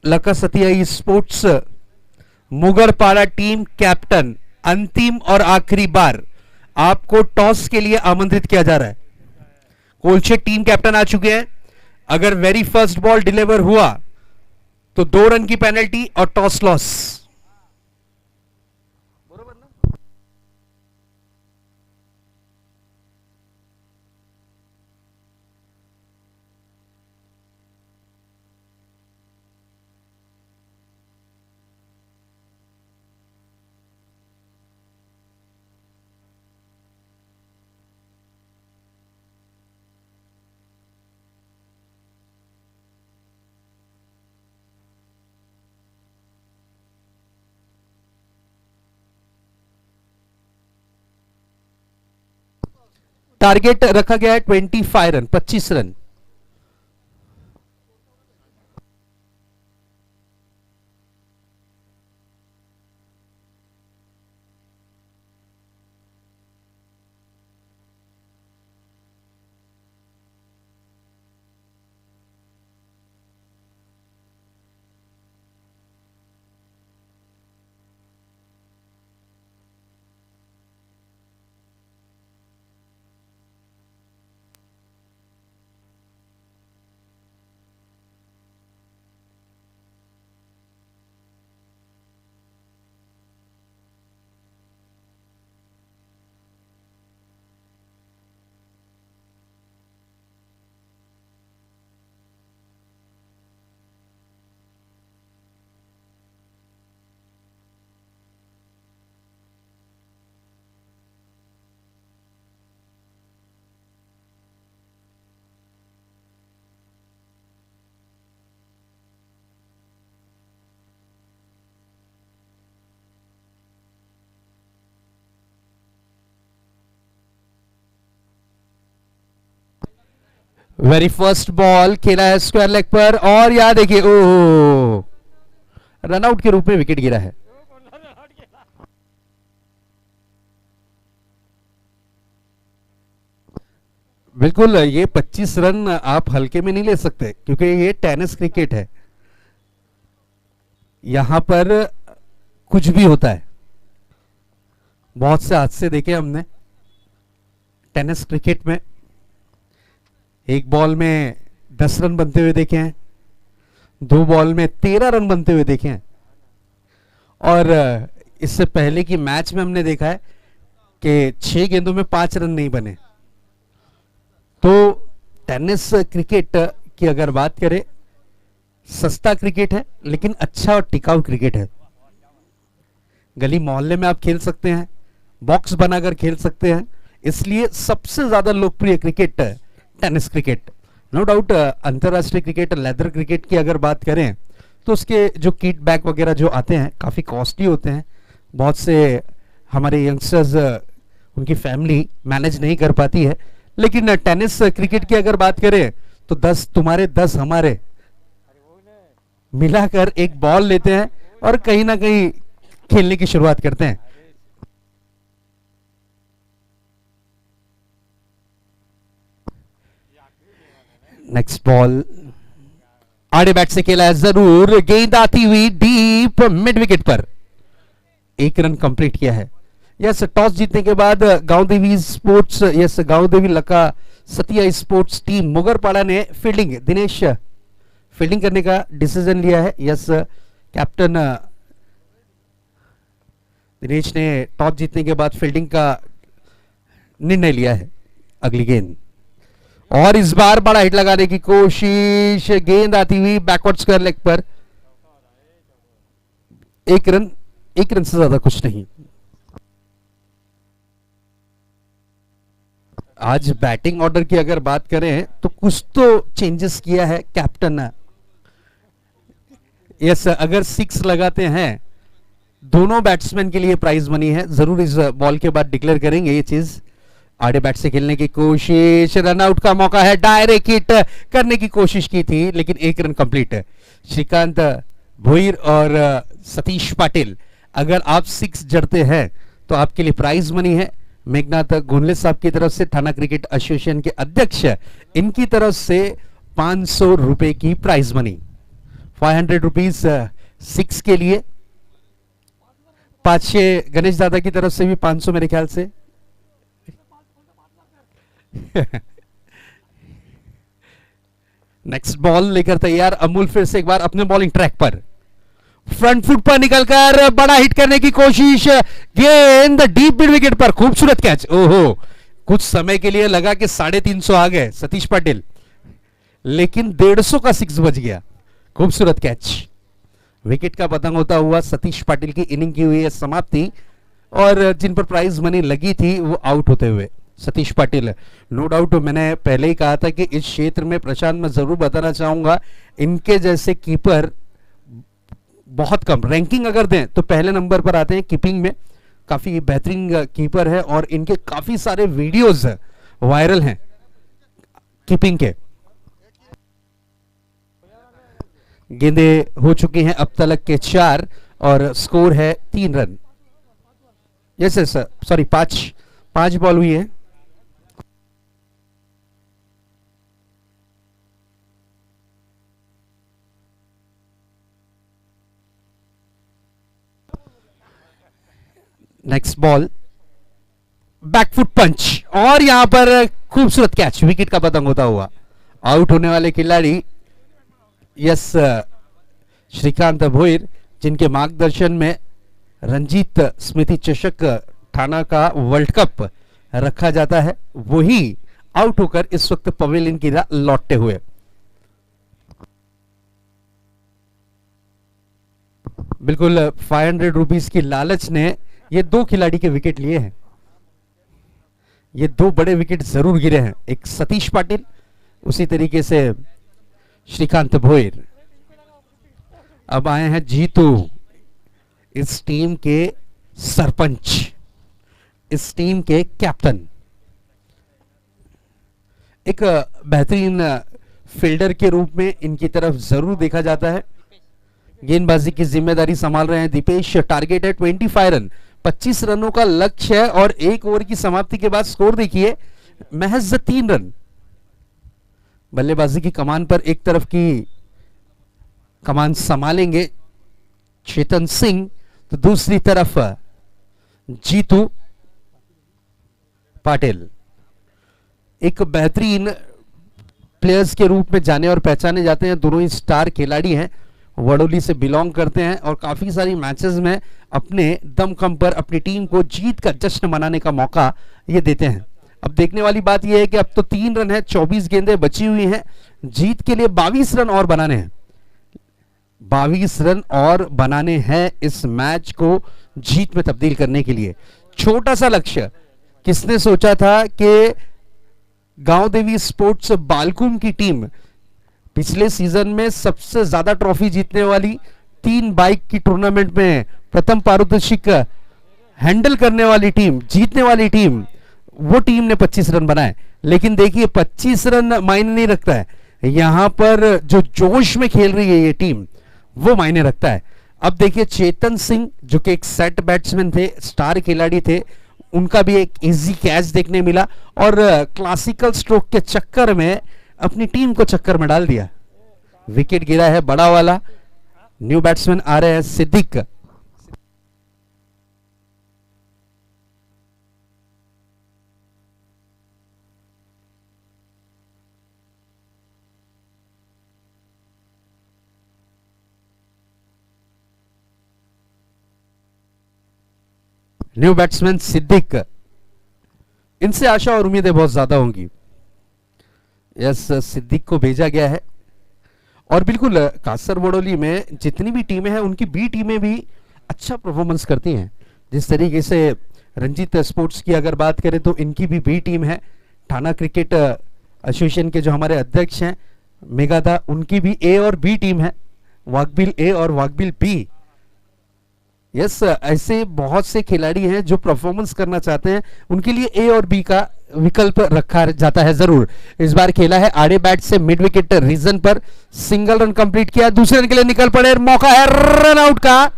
लकासतिया स्पोर्ट्स मुगरपाड़ा टीम कैप्टन, अंतिम और आखिरी बार आपको टॉस के लिए आमंत्रित किया जा रहा है. कोलशे टीम कैप्टन आ चुके हैं. अगर वेरी फर्स्ट बॉल डिलीवर हुआ तो 2 रन की पेनल्टी और टॉस लॉस. टारगेट रखा गया है 25 run, 25 run. Very first ball खेला है स्क्वायर लेग पर, और यहां देखिए ओ रनआउट के रूप में विकेट गिरा है. बिल्कुल, ये 25 रन आप हल्के में नहीं ले सकते, क्योंकि ये टेनिस क्रिकेट है. यहां पर कुछ भी होता है. बहुत से हादसे देखे हमने टेनिस क्रिकेट में. एक बॉल में 10 रन बनते हुए देखे हैं, 2 बॉल में 13 रन बनते हुए देखे हैं, और इससे पहले की मैच में हमने देखा है कि 6 गेंदों में 5 रन नहीं बने. तो टेनिस क्रिकेट की अगर बात करें, सस्ता क्रिकेट है लेकिन अच्छा और टिकाऊ क्रिकेट है. गली मोहल्ले में आप खेल सकते हैं, बॉक्स बनाकर खेल सकते हैं, इसलिए सबसे ज्यादा लोकप्रिय cricket tennis cricket. No doubt अंतरराष्ट्रीय क्रिकेट, लेदर क्रिकेट की अगर बात करें तो उसके जो किट बैग वगैरह जो आते हैं काफ़ी कॉस्टली होते हैं. बहुत से हमारे यंगस्टर्स उनकी फैमिली मैनेज नहीं कर पाती है। लेकिन टेनिस क्रिकेट की अगर बात करें तो 10 तुम्हारे 10 हमारे मिलाकर एक बॉल लेते हैं और कहीं ना कहीं खेलने की शुरुआत करते हैं। नेक्स्ट बॉल आड़े बैट से खेला है जरूर, गेंद आती हुई डीप मिड विकेट पर, 1 रन कंप्लीट किया है। यस, टॉस जीतने के बाद गांव देवी स्पोर्ट्स गांव देवी लका सतिया स्पोर्ट्स टीम मुगरपाड़ा ने दिनेश फील्डिंग करने का डिसीजन लिया है। यस, कैप्टन दिनेश ने टॉस जीतने के बाद फील्डिंग का निर्णय लिया है। अगली गेंद और इस बार बड़ा हिट लगाने की कोशिश, गेंद आती हुई बैकवर्ड स्क्वायर लेग पर, 1 रन से ज्यादा कुछ नहीं। आज बैटिंग ऑर्डर की अगर बात करें तो कुछ तो चेंजेस किया है कैप्टन। यस, अगर 6 लगाते हैं दोनों बैट्समैन के लिए प्राइज मनी है, जरूर इस बॉल के बाद डिक्लेयर करेंगे ये चीज। आड़े बैट से खेलने की कोशिश, रनआउट का मौका है, डायरेक्ट हिट करने की कोशिश की थी लेकिन 1 रन कंप्लीट है। श्रीकांत भोईर और सतीश पाटिल, अगर आप 6 जड़ते हैं तो आपके लिए प्राइज मनी है। मेघनाथ गोनले साहब की तरफ से, थाना क्रिकेट एसोसिएशन के अध्यक्ष, इनकी तरफ से 500 रुपए की प्राइज मनी, 500 रुपीज 6 के लिए। पाचे गणेश दादा की तरफ से भी 500 मेरे ख्याल से। नेक्स्ट बॉल लेकर तैयार अमूल, फिर से एक बार अपने बॉलिंग ट्रैक पर, फ्रंट फुट पर निकलकर बड़ा हिट करने की कोशिश, गेंद डीप मिड विकेट पर, खूबसूरत कैच। ओहो, कुछ समय के लिए लगा कि 350 आ गए सतीश पाटिल, लेकिन 150 का 6 बज गया। खूबसूरत कैच, विकेट का पतंग होता हुआ सतीश पाटिल की इनिंग की हुई है समाप्ति, और जिन पर प्राइज मनी लगी थी वो आउट होते हुए सतीश पाटिल। नो डाउट, मैंने पहले ही कहा था कि इस क्षेत्र में प्रशांत, मैं जरूर बताना चाहूंगा, इनके जैसे कीपर बहुत कम। रैंकिंग अगर दें तो पहले नंबर पर आते हैं कीपिंग में, काफी बेहतरीन कीपर है और इनके काफी सारे वीडियोस वायरल हैं कीपिंग के। गेंदे हो चुकी हैं अब तक के 4 और स्कोर है 3 run. Yes yes, sorry 5 ball हुई है। नेक्स्ट बॉल बैकफुट पंच, और यहां पर खूबसूरत कैच, विकेट का पतंग होता हुआ। आउट होने वाले खिलाड़ी यस श्रीकांत भोईर, जिनके मार्गदर्शन में रंजीत स्मृति चषक थाना का वर्ल्ड कप रखा जाता है, वही आउट होकर इस वक्त पवेलियन की राह लौटते हुए। बिल्कुल 500 रुपीज की लालच ने ये 2 खिलाड़ी के विकेट लिए हैं। ये 2 बड़े विकेट जरूर गिरे हैं, एक सतीश पाटिल, उसी तरीके से श्रीकांत भोईर। अब आए हैं जीतू, इस टीम के सरपंच, इस टीम के कैप्टन, एक बेहतरीन फील्डर के रूप में इनकी तरफ जरूर देखा जाता है। गेंदबाजी की जिम्मेदारी संभाल रहे हैं दीपेश। टारगेट है 25 रन, 25 रनों का लक्ष्य है, और 1 ओवर की समाप्ति के बाद स्कोर देखिए महज 3 रन। बल्लेबाजी की कमान पर एक तरफ की कमान संभालेंगे चेतन सिंह, तो दूसरी तरफ जीतू पाटिल। एक बेहतरीन प्लेयर्स के रूप में जाने और पहचाने जाते हैं, दोनों ही स्टार खिलाड़ी हैं, वडोली से बिलोंग करते हैं और काफी सारी मैचेस में अपने दमखम पर अपनी टीम को जीत का जश्न मनाने का मौका ये देते हैं। अब देखने वाली बात यह है कि अब तो 3 रन है, 24 गेंदें बची हुई हैं, जीत के लिए 22 रन और बनाने हैं। 22 रन और बनाने हैं इस मैच को जीत में तब्दील करने के लिए। छोटा सा लक्ष्य, किसने सोचा था कि गांव देवी स्पोर्ट्स बालकुम की टीम पिछले सीजन में सबसे ज्यादा ट्रॉफी जीतने वाली 3 बाइक की टूर्नामेंट में प्रथम पारितोषिक हैंडल करने वाली टीम, जीतने वाली टीम, वो टीम ने 25 रन बनाए। लेकिन देखिए 25 रन मायने नहीं रखता है, यहां पर जो जोश में खेल रही है ये टीम वो मायने रखता है। अब देखिए चेतन सिंह जो कि एक सेट बैट्समैन थे, स्टार खिलाड़ी थे, उनका भी एक इजी कैच देखने मिला और क्लासिकल स्ट्रोक के चक्कर में अपनी टीम को चक्कर में डाल दिया। विकेट गिरा है बड़ा वाला। न्यू बैट्समैन आ रहे हैं सिद्दीक। न्यू बैट्समैन सिद्दीक, इनसे आशा और उम्मीदें बहुत ज्यादा होंगी। यस, सिद्दीक को भेजा गया है। और बिल्कुल कासर बड़ौली में जितनी भी टीमें हैं उनकी बी टीमें भी अच्छा परफॉर्मेंस करती हैं। जिस तरीके से रंजीत स्पोर्ट्स की अगर बात करें तो इनकी भी बी टीम है। थाना क्रिकेट एसोसिएशन के जो हमारे अध्यक्ष हैं मेघादा, उनकी भी ए और बी टीम है, वाकबिल ए और वाकबिल बी। यस, ऐसे बहुत से खिलाड़ी हैं जो परफॉर्मेंस करना चाहते हैं, उनके लिए ए और बी का विकल्प रखा जाता है जरूर। इस बार खेला है आड़े बैट से मिड विकेट रीजन पर, सिंगल रन कंप्लीट किया, दूसरे रन के लिए निकल पड़े, मौका है रन आउट का।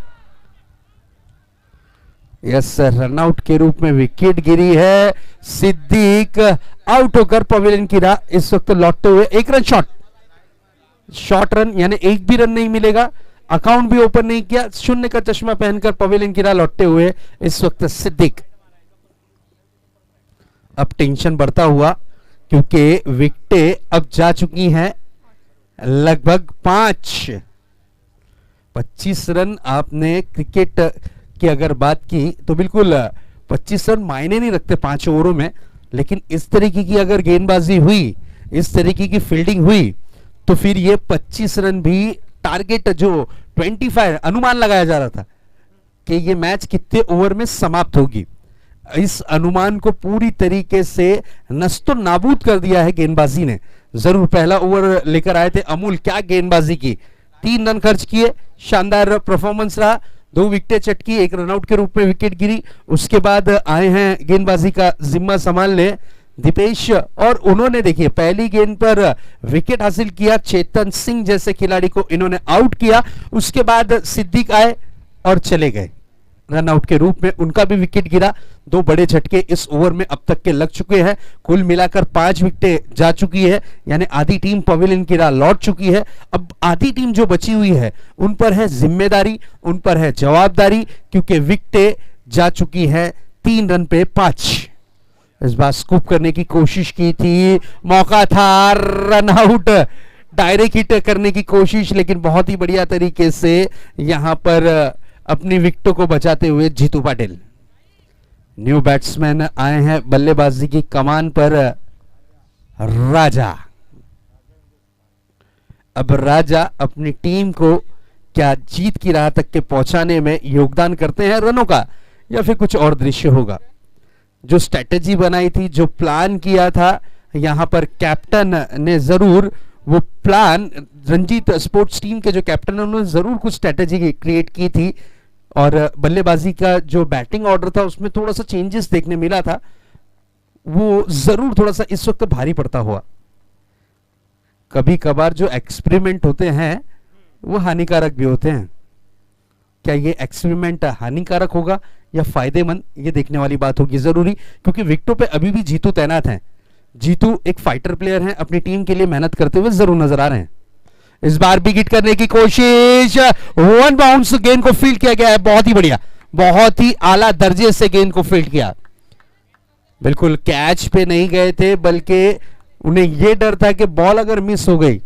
यस, रन आउट के रूप में विकेट गिरी है। सिद्दीक आउट होकर पवेलियन की राह इस वक्त लौटते हुए, एक रन शॉर्ट रन, यानी एक भी रन नहीं मिलेगा। अकाउंट भी ओपन नहीं किया, शून्य का चश्मा पहनकर पवेलियन की राह लौटते हुए इस वक्त सिद्दीक। अब टेंशन बढ़ता हुआ क्योंकि विकेटें अब जा चुकी हैं लगभग 25 रन। आपने क्रिकेट की अगर बात की तो बिल्कुल 25 रन मायने नहीं रखते 5 ओवरों में, लेकिन इस तरीके की अगर गेंदबाजी हुई, इस तरीके की फील्डिंग हुई तो फिर ये 25 रन भी टारगेट जो 25 अनुमान लगाया जा रहा था कि ये मैच कितने ओवर में समाप्त होगी, इस अनुमान को पूरी तरीके से नस्तो नाबूद कर दिया है गेंदबाजी ने। जरूर पहला ओवर लेकर आए थे अमूल, क्या गेंदबाजी की, 3 रन खर्च किए, शानदार परफॉर्मेंस रहा, 2 विकेटें चटकी, 1 रनआउट के रूप में विकेट गिरी। उसके बाद आए हैं गेंदबाजी का जिम्मा संभालने दीपेश, और उन्होंने देखिए पहली गेंद पर विकेट हासिल किया, चेतन सिंह जैसे खिलाड़ी को इन्होंने आउट किया। उसके बाद सिद्दीक आए और चले गए, रन आउट के रूप में उनका भी विकेट गिरा। 2 बड़े झटके इस ओवर में अब तक के लग चुके हैं, कुल मिलाकर 5 विकेटें जा चुकी है, यानी आधी टीम पवेलियन की राह लौट चुकी है। अब आधी टीम जो बची हुई है उन पर है जिम्मेदारी, उन पर है जवाबदारी, क्योंकि विकेटें जा चुकी है 3 रन पे 5। इस बार स्कूप करने की कोशिश की थी, मौका था, रन आउट, डायरेक्ट हिट करने की कोशिश, लेकिन बहुत ही बढ़िया तरीके से यहां पर अपनी विकेटों को बचाते हुए जीतू पाटिल। न्यू बैट्समैन आए हैं बल्लेबाजी की कमान पर, राजा। अब राजा अपनी टीम को क्या जीत की राह तक के पहुंचाने में योगदान करते हैं रनों का, या फिर कुछ और दृश्य होगा। जो स्ट्रेटेजी बनाई थी, जो प्लान किया था, यहां पर कैप्टन ने जरूर वो प्लान, रंजीत स्पोर्ट्स टीम के जो कैप्टन है उन्होंने जरूर कुछ स्ट्रेटेजी क्रिएट की थी, और बल्लेबाजी का जो बैटिंग ऑर्डर था उसमें थोड़ा सा चेंजेस देखने मिला था, वो जरूर थोड़ा सा इस वक्त भारी पड़ता हुआ। कभी कभार जो एक्सपेरिमेंट होते हैं वो हानिकारक भी होते हैं। क्या ये एक्सपेरिमेंट हानिकारक होगा या फायदेमंद, ये देखने वाली बात होगी जरूरी, क्योंकि विकेटों पे अभी भी जीतू तैनात हैं। जीतू एक फाइटर प्लेयर हैं, अपनी टीम के लिए मेहनत करते हुए जरूर नजर आ रहे हैं। इस बार भी हिट करने की कोशिश, 1 बाउंस गेंद को फील्ड किया गया है, बहुत ही बढ़िया, बहुत ही आला दर्जे से गेंद को फील्ड किया। बिल्कुल कैच पे नहीं गए थे, बल्कि उन्हें यह डर था कि बॉल अगर मिस हो गई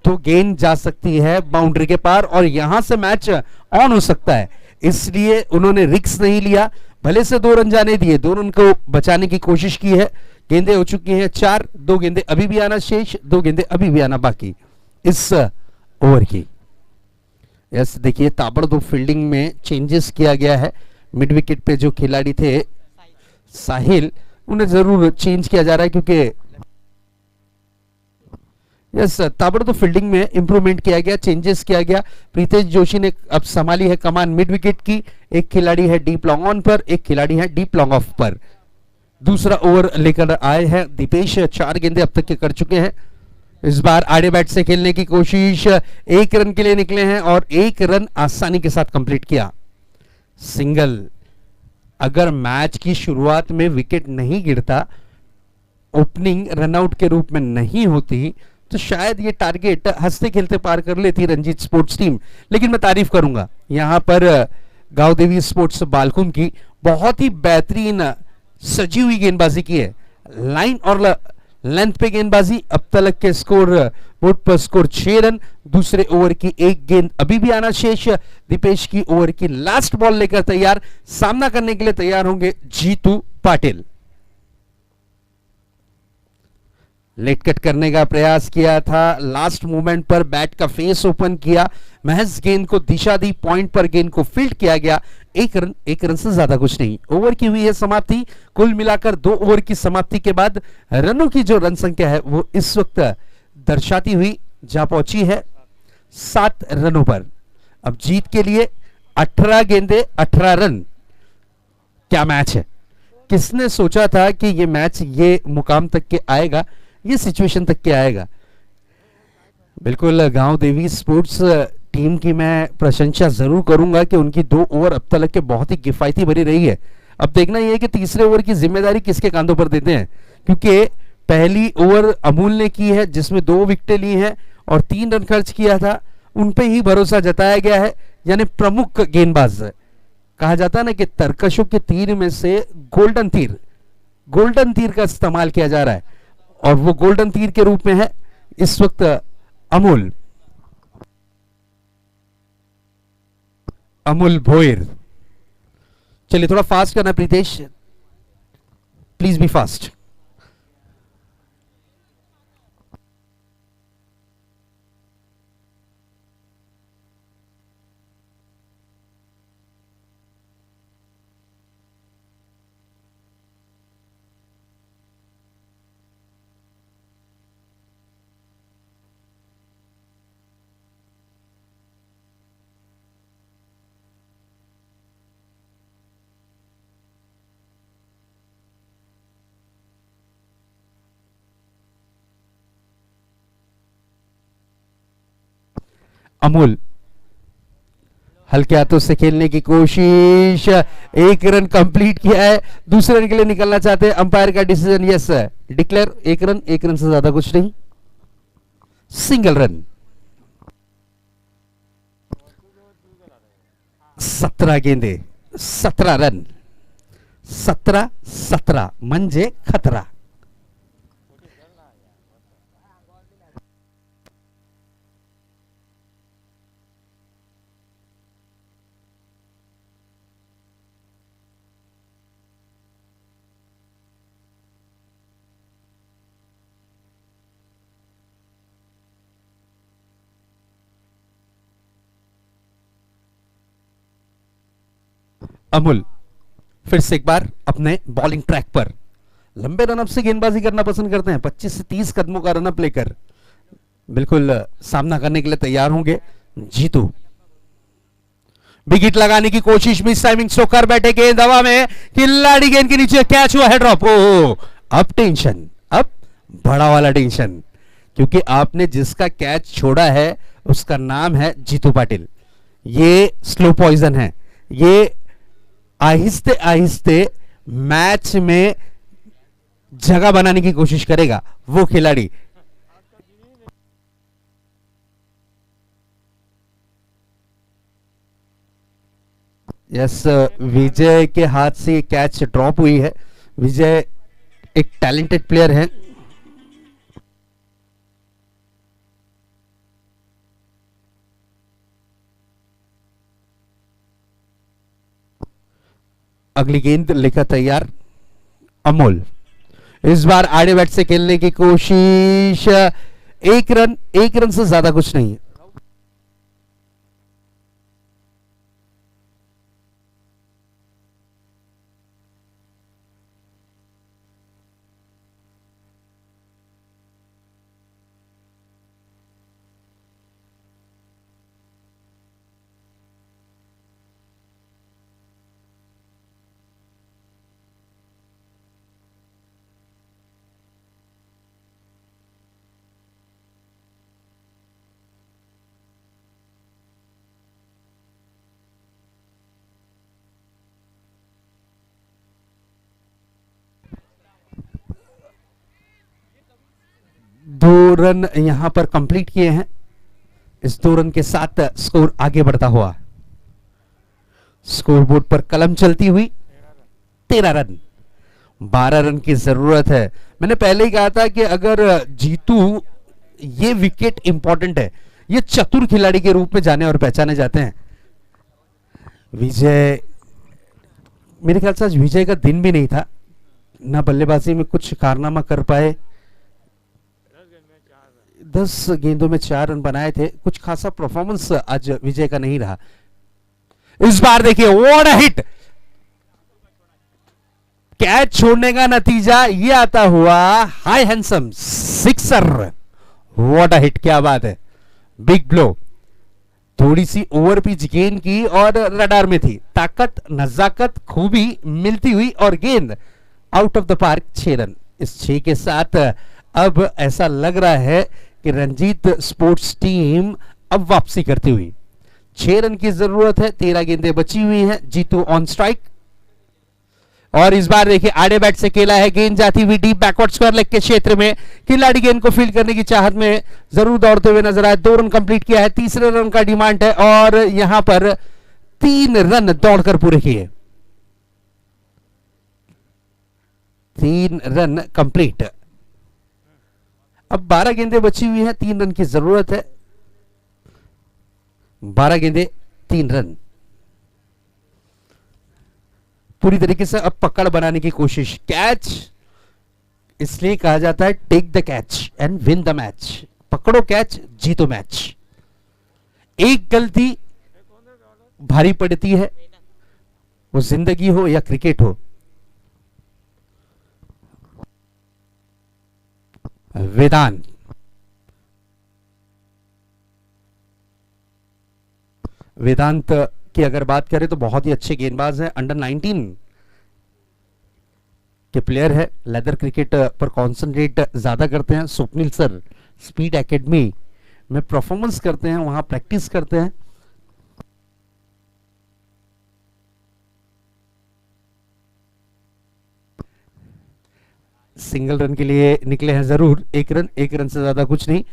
तो गेंद जा सकती है बाउंड्री के पार और यहां से मैच ऑन हो सकता है, इसलिए उन्होंने रिस्क नहीं लिया। भले से 2 रन जाने दिए, 2 रन को बचाने की कोशिश की है। गेंदें हो चुकी हैं 4, 2 गेंदें अभी भी आना शेष, 2 गेंदें अभी भी आना बाकी इस ओवर की। यस, देखिए ताबड़तोड़ फील्डिंग में चेंजेस किया गया है। मिड विकेट पे जो खिलाड़ी थे साहिल, उन्हें जरूर चेंज किया जा रहा है, क्योंकि यस, ताबड़तोड़ फील्डिंग में इंप्रूवमेंट किया गया, चेंजेस किया गया। प्रीतेश जोशी ने अब संभाली है कमान मिड विकेट की। एक खिलाड़ी है डीप लॉन्ग ऑन पर, एक खिलाड़ी है डीप लॉन्ग ऑफ पर। दूसरा ओवर लेकर आए हैं दीपेश, 4 गेंदे अब तक के कर चुके हैं। इस बार आड़े बैट से खेलने की कोशिश, 1 रन के लिए निकले हैं और 1 रन आसानी के साथ कंप्लीट किया। सिंगल। अगर मैच की शुरुआत में विकेट नहीं गिरता, ओपनिंग रनआउट के रूप में नहीं होती, तो शायद ये टारगेट हंसते खेलते पार कर लेती रंजीत स्पोर्ट्स टीम। लेकिन मैं तारीफ करूंगा यहां पर गांव देवी स्पोर्ट्स बालकुम की, बहुत ही बेहतरीन सजी हुई गेंदबाजी की है। लाइन और लेंथ पे गेंदबाजी। अब तक के स्कोर बोर्ड पर स्कोर 6 रन। दूसरे ओवर की 1 गेंद अभी भी आना शेष। दीपेश की ओवर की लास्ट बॉल लेकर तैयार, सामना करने के लिए तैयार होंगे जीतू पाटिल। लेट कट करने का प्रयास किया था, लास्ट मोमेंट पर बैट का फेस ओपन किया, महज गेंद को दिशा दी, पॉइंट पर गेंद को फील्ड किया गया। 1 रन से ज्यादा कुछ नहीं। ओवर की हुई है समाप्ति। कुल मिलाकर 2 ओवर की समाप्ति के बाद रनों की जो रन संख्या है वो इस वक्त दर्शाती हुई जा पहुंची है 7 रनों पर। अब जीत के लिए 18 गेंदे 18 रन। क्या मैच है! किसने सोचा था कि ये मैच ये मुकाम तक के आएगा, ये सिचुएशन तक के आएगा। बिल्कुल गांव देवी स्पोर्ट्स टीम की मैं प्रशंसा जरूर करूंगा कि उनकी 2 ओवर अब तक के बहुत ही किफायती भरी रही है। अब देखना यह है कि तीसरे ओवर की जिम्मेदारी किसके कांधों पर देते हैं, क्योंकि पहली ओवर अमूल ने की है जिसमें 2 विकेटें ली हैं और 3 रन खर्च किया था। उन पे ही भरोसा जताया गया है, यानी प्रमुख गेंदबाज। कहा जाता है ना कि तरकशों के तीर में से गोल्डन तीर का इस्तेमाल किया जा रहा है और वो गोल्डन तीर के रूप में है इस वक्त अमूल भोयर। चलिए थोड़ा फास्ट करना Pritesh, please be fast. Amul हल्के हाथों से खेलने की कोशिश, 1 रन कंप्लीट किया है। दूसरे रन के लिए निकलना चाहते हैं, अंपायर का डिसीजन यस है, डिक्लेयर 1 रन से ज्यादा कुछ नहीं, सिंगल रन। 17 गेंदे 17 रन, 17 म्हणजे खतरा। अमूल फिर से एक बार अपने बॉलिंग ट्रैक पर लंबे रनअप से गेंदबाजी करना पसंद करते हैं। 25 से 30 कदमों का रनअप लेकर बिल्कुल सामना करने के लिए तैयार होंगे जीतू। विकेट लगाने की कोशिश, मिस टाइमिंग, सोकर बैठे गेंद हवा में, खिलाड़ी गेंद के नीचे, कैच हुआ है, ड्रॉप। ओ अब टेंशन, अब बड़ा वाला टेंशन, क्योंकि आपने जिसका कैच छोड़ा है उसका नाम है जीतू पाटिल। ये स्लो पॉइजन है, ये आहिस्ते आहिस्ते मैच में जगह बनाने की कोशिश करेगा वो खिलाड़ी। यस, विजय के हाथ से कैच ड्रॉप हुई है। विजय एक टैलेंटेड प्लेयर है। अगली गेंद लेकर तैयार अमोल। इस बार आड़े बैट से खेलने की कोशिश, 1 रन से ज्यादा कुछ नहीं है। रन यहां पर कंप्लीट किए हैं। इस 2 रन के साथ स्कोर आगे बढ़ता हुआ, स्कोरबोर्ड पर कलम चलती हुई 13 रन। 12 रन की जरूरत है। मैंने पहले ही कहा था कि अगर जीतू, ये विकेट इंपॉर्टेंट है, ये चतुर खिलाड़ी के रूप में जाने और पहचाने जाते हैं। विजय, मेरे ख्याल से आज विजय का दिन भी नहीं था, ना बल्लेबाजी में कुछ कारनामा कर पाए। 10 गेंदों में 4 रन बनाए थे, कुछ खासा परफॉर्मेंस आज विजय का नहीं रहा। इस बार देखिए व्हाट अ हिट, कैच छोड़ने का नतीजा ये आता हुआ, high handsome sixer. What a hit, क्या बात है, बिग ब्लो। थोड़ी सी ओवर पिच गेंद की और रडार में थी, ताकत, नजाकत, खूबी मिलती हुई और गेंद out of the park. 6 run. इस 6 के साथ अब ऐसा लग रहा है कि रंजीत स्पोर्ट्स टीम अब वापसी करती हुई। 6 रन की जरूरत है, 13 गेंदें बची हुई हैं। जीतू ऑन स्ट्राइक, और इस बार देखिए आड़े बैट से खेला है, गेंद जाती हुई डीप बैकवर्ड स्क्वायर लेग के क्षेत्र में। खिलाड़ी गेंद को फील्ड करने की चाहत में जरूर दौड़ते हुए नजर आए। 2 रन कंप्लीट किया है, तीसरे रन का डिमांड है और यहां पर 3 रन दौड़कर पूरे किए। 3 रन कंप्लीट। अब 12 गेंदें बची हुई हैं, 3 रन की जरूरत है। 12 गेंदें 3 रन। पूरी तरीके से अब पकड़ बनाने की कोशिश। कैच, इसलिए कहा जाता है take the catch and win the match. पकड़ो कैच, जीतो मैच। एक गलती भारी पड़ती है, वो जिंदगी हो या क्रिकेट हो। वेदांत, वेदांत की अगर बात करें तो बहुत ही अच्छे गेंदबाज हैं। अंडर 19 के प्लेयर है, लेदर क्रिकेट पर कॉन्सेंट्रेट ज्यादा करते हैं। स्वप्निल सर स्पीड एकेडमी में परफॉर्मेंस करते हैं, वहां प्रैक्टिस करते हैं। सिंगल रन के लिए निकले हैं जरूर, 1 रन, 1 रन से ज्यादा कुछ नहीं।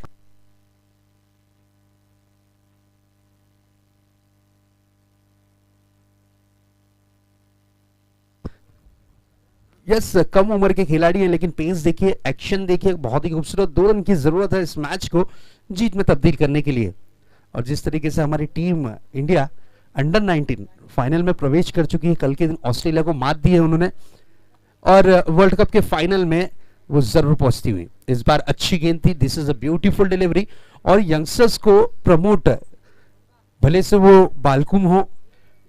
यस, कम उम्र के खिलाड़ी हैं, लेकिन पेस देखिए, एक्शन देखिए, बहुत ही खूबसूरत। 2 रन की जरूरत है इस मैच को जीत में तब्दील करने के लिए। और जिस तरीके से हमारी टीम इंडिया अंडर 19 फाइनल में प्रवेश कर चुकी है, कल के दिन ऑस्ट्रेलिया को मात दी है उन्होंने, और वर्ल्ड कप के फाइनल में वो जरूर पहुंचती हुई। इस बार अच्छी गेंद थी, दिस इज अ ब्यूटीफुल डिलीवरी। और यंगस्टर्स को प्रमोट, भले से वो बालकुम हो,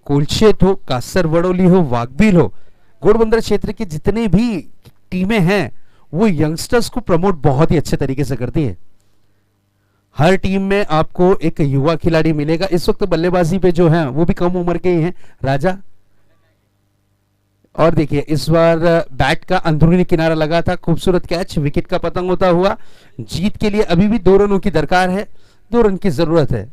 कोलशेत हो, कासर वडोली हो, वाघबील हो, घोड़बंदर क्षेत्र की जितनी भी टीमें हैं वो यंगस्टर्स को प्रमोट बहुत ही अच्छे तरीके से करती है। हर टीम में आपको एक युवा खिलाड़ी मिलेगा। इस वक्त बल्लेबाजी पे जो है वो भी कम उम्र के ही हैं, राजा। और देखिए इस बार बैट का अंदरूनी किनारा लगा था, खूबसूरत कैच, विकेट का पतंग होता हुआ। जीत के लिए अभी भी 2 रनों की दरकार है, 2 रन की जरूरत है।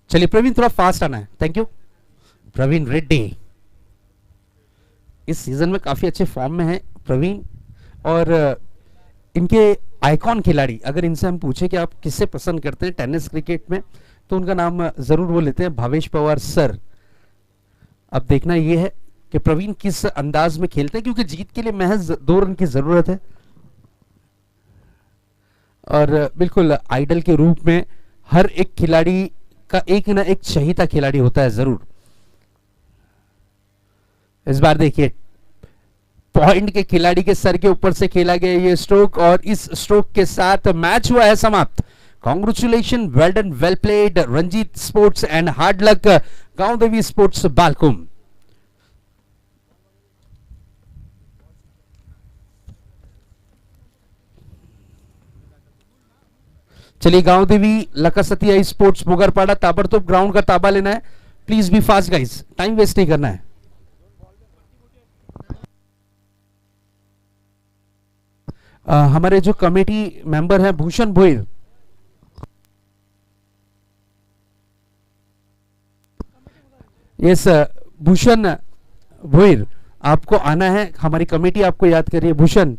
चलिए प्रवीण, थोड़ा फास्ट आना है। Thank you Praveen Reddy. इस सीजन में काफी अच्छे फॉर्म में है प्रवीण, और इनके आइकॉन खिलाड़ी, अगर इनसे हम पूछे कि आप किससे पसंद करते हैं टेनिस क्रिकेट में, तो उनका नाम जरूर वो लेते हैं, भावेश पवार सर। अब देखना यह है कि प्रवीण किस अंदाज में खेलते हैं, क्योंकि जीत के लिए महज 2 रन की जरूरत है। और बिल्कुल आइडल के रूप में हर एक खिलाड़ी का एक ना एक चहीता खिलाड़ी होता है जरूर। इस बार देखिए पॉइंट के खिलाड़ी के सर के ऊपर से खेला गया ये स्ट्रोक, और इस स्ट्रोक के साथ मैच हुआ है समाप्त। Congratulation, well done, well played Ranjit sports and hard luck Gaon Devi sports Balkum. चलिए गांव देवी लकासतिया स्पोर्ट्स मुगरपाड़ा ताबड़तोब ग्राउंड का ताबा लेना है। Please be fast guys, time waste नहीं करना है। हमारे जो कमेटी मेंबर हैं भूषण भोईर, यस भूषण भोईर, आपको आना है, हमारी कमेटी आपको याद कर रही है। भूषण,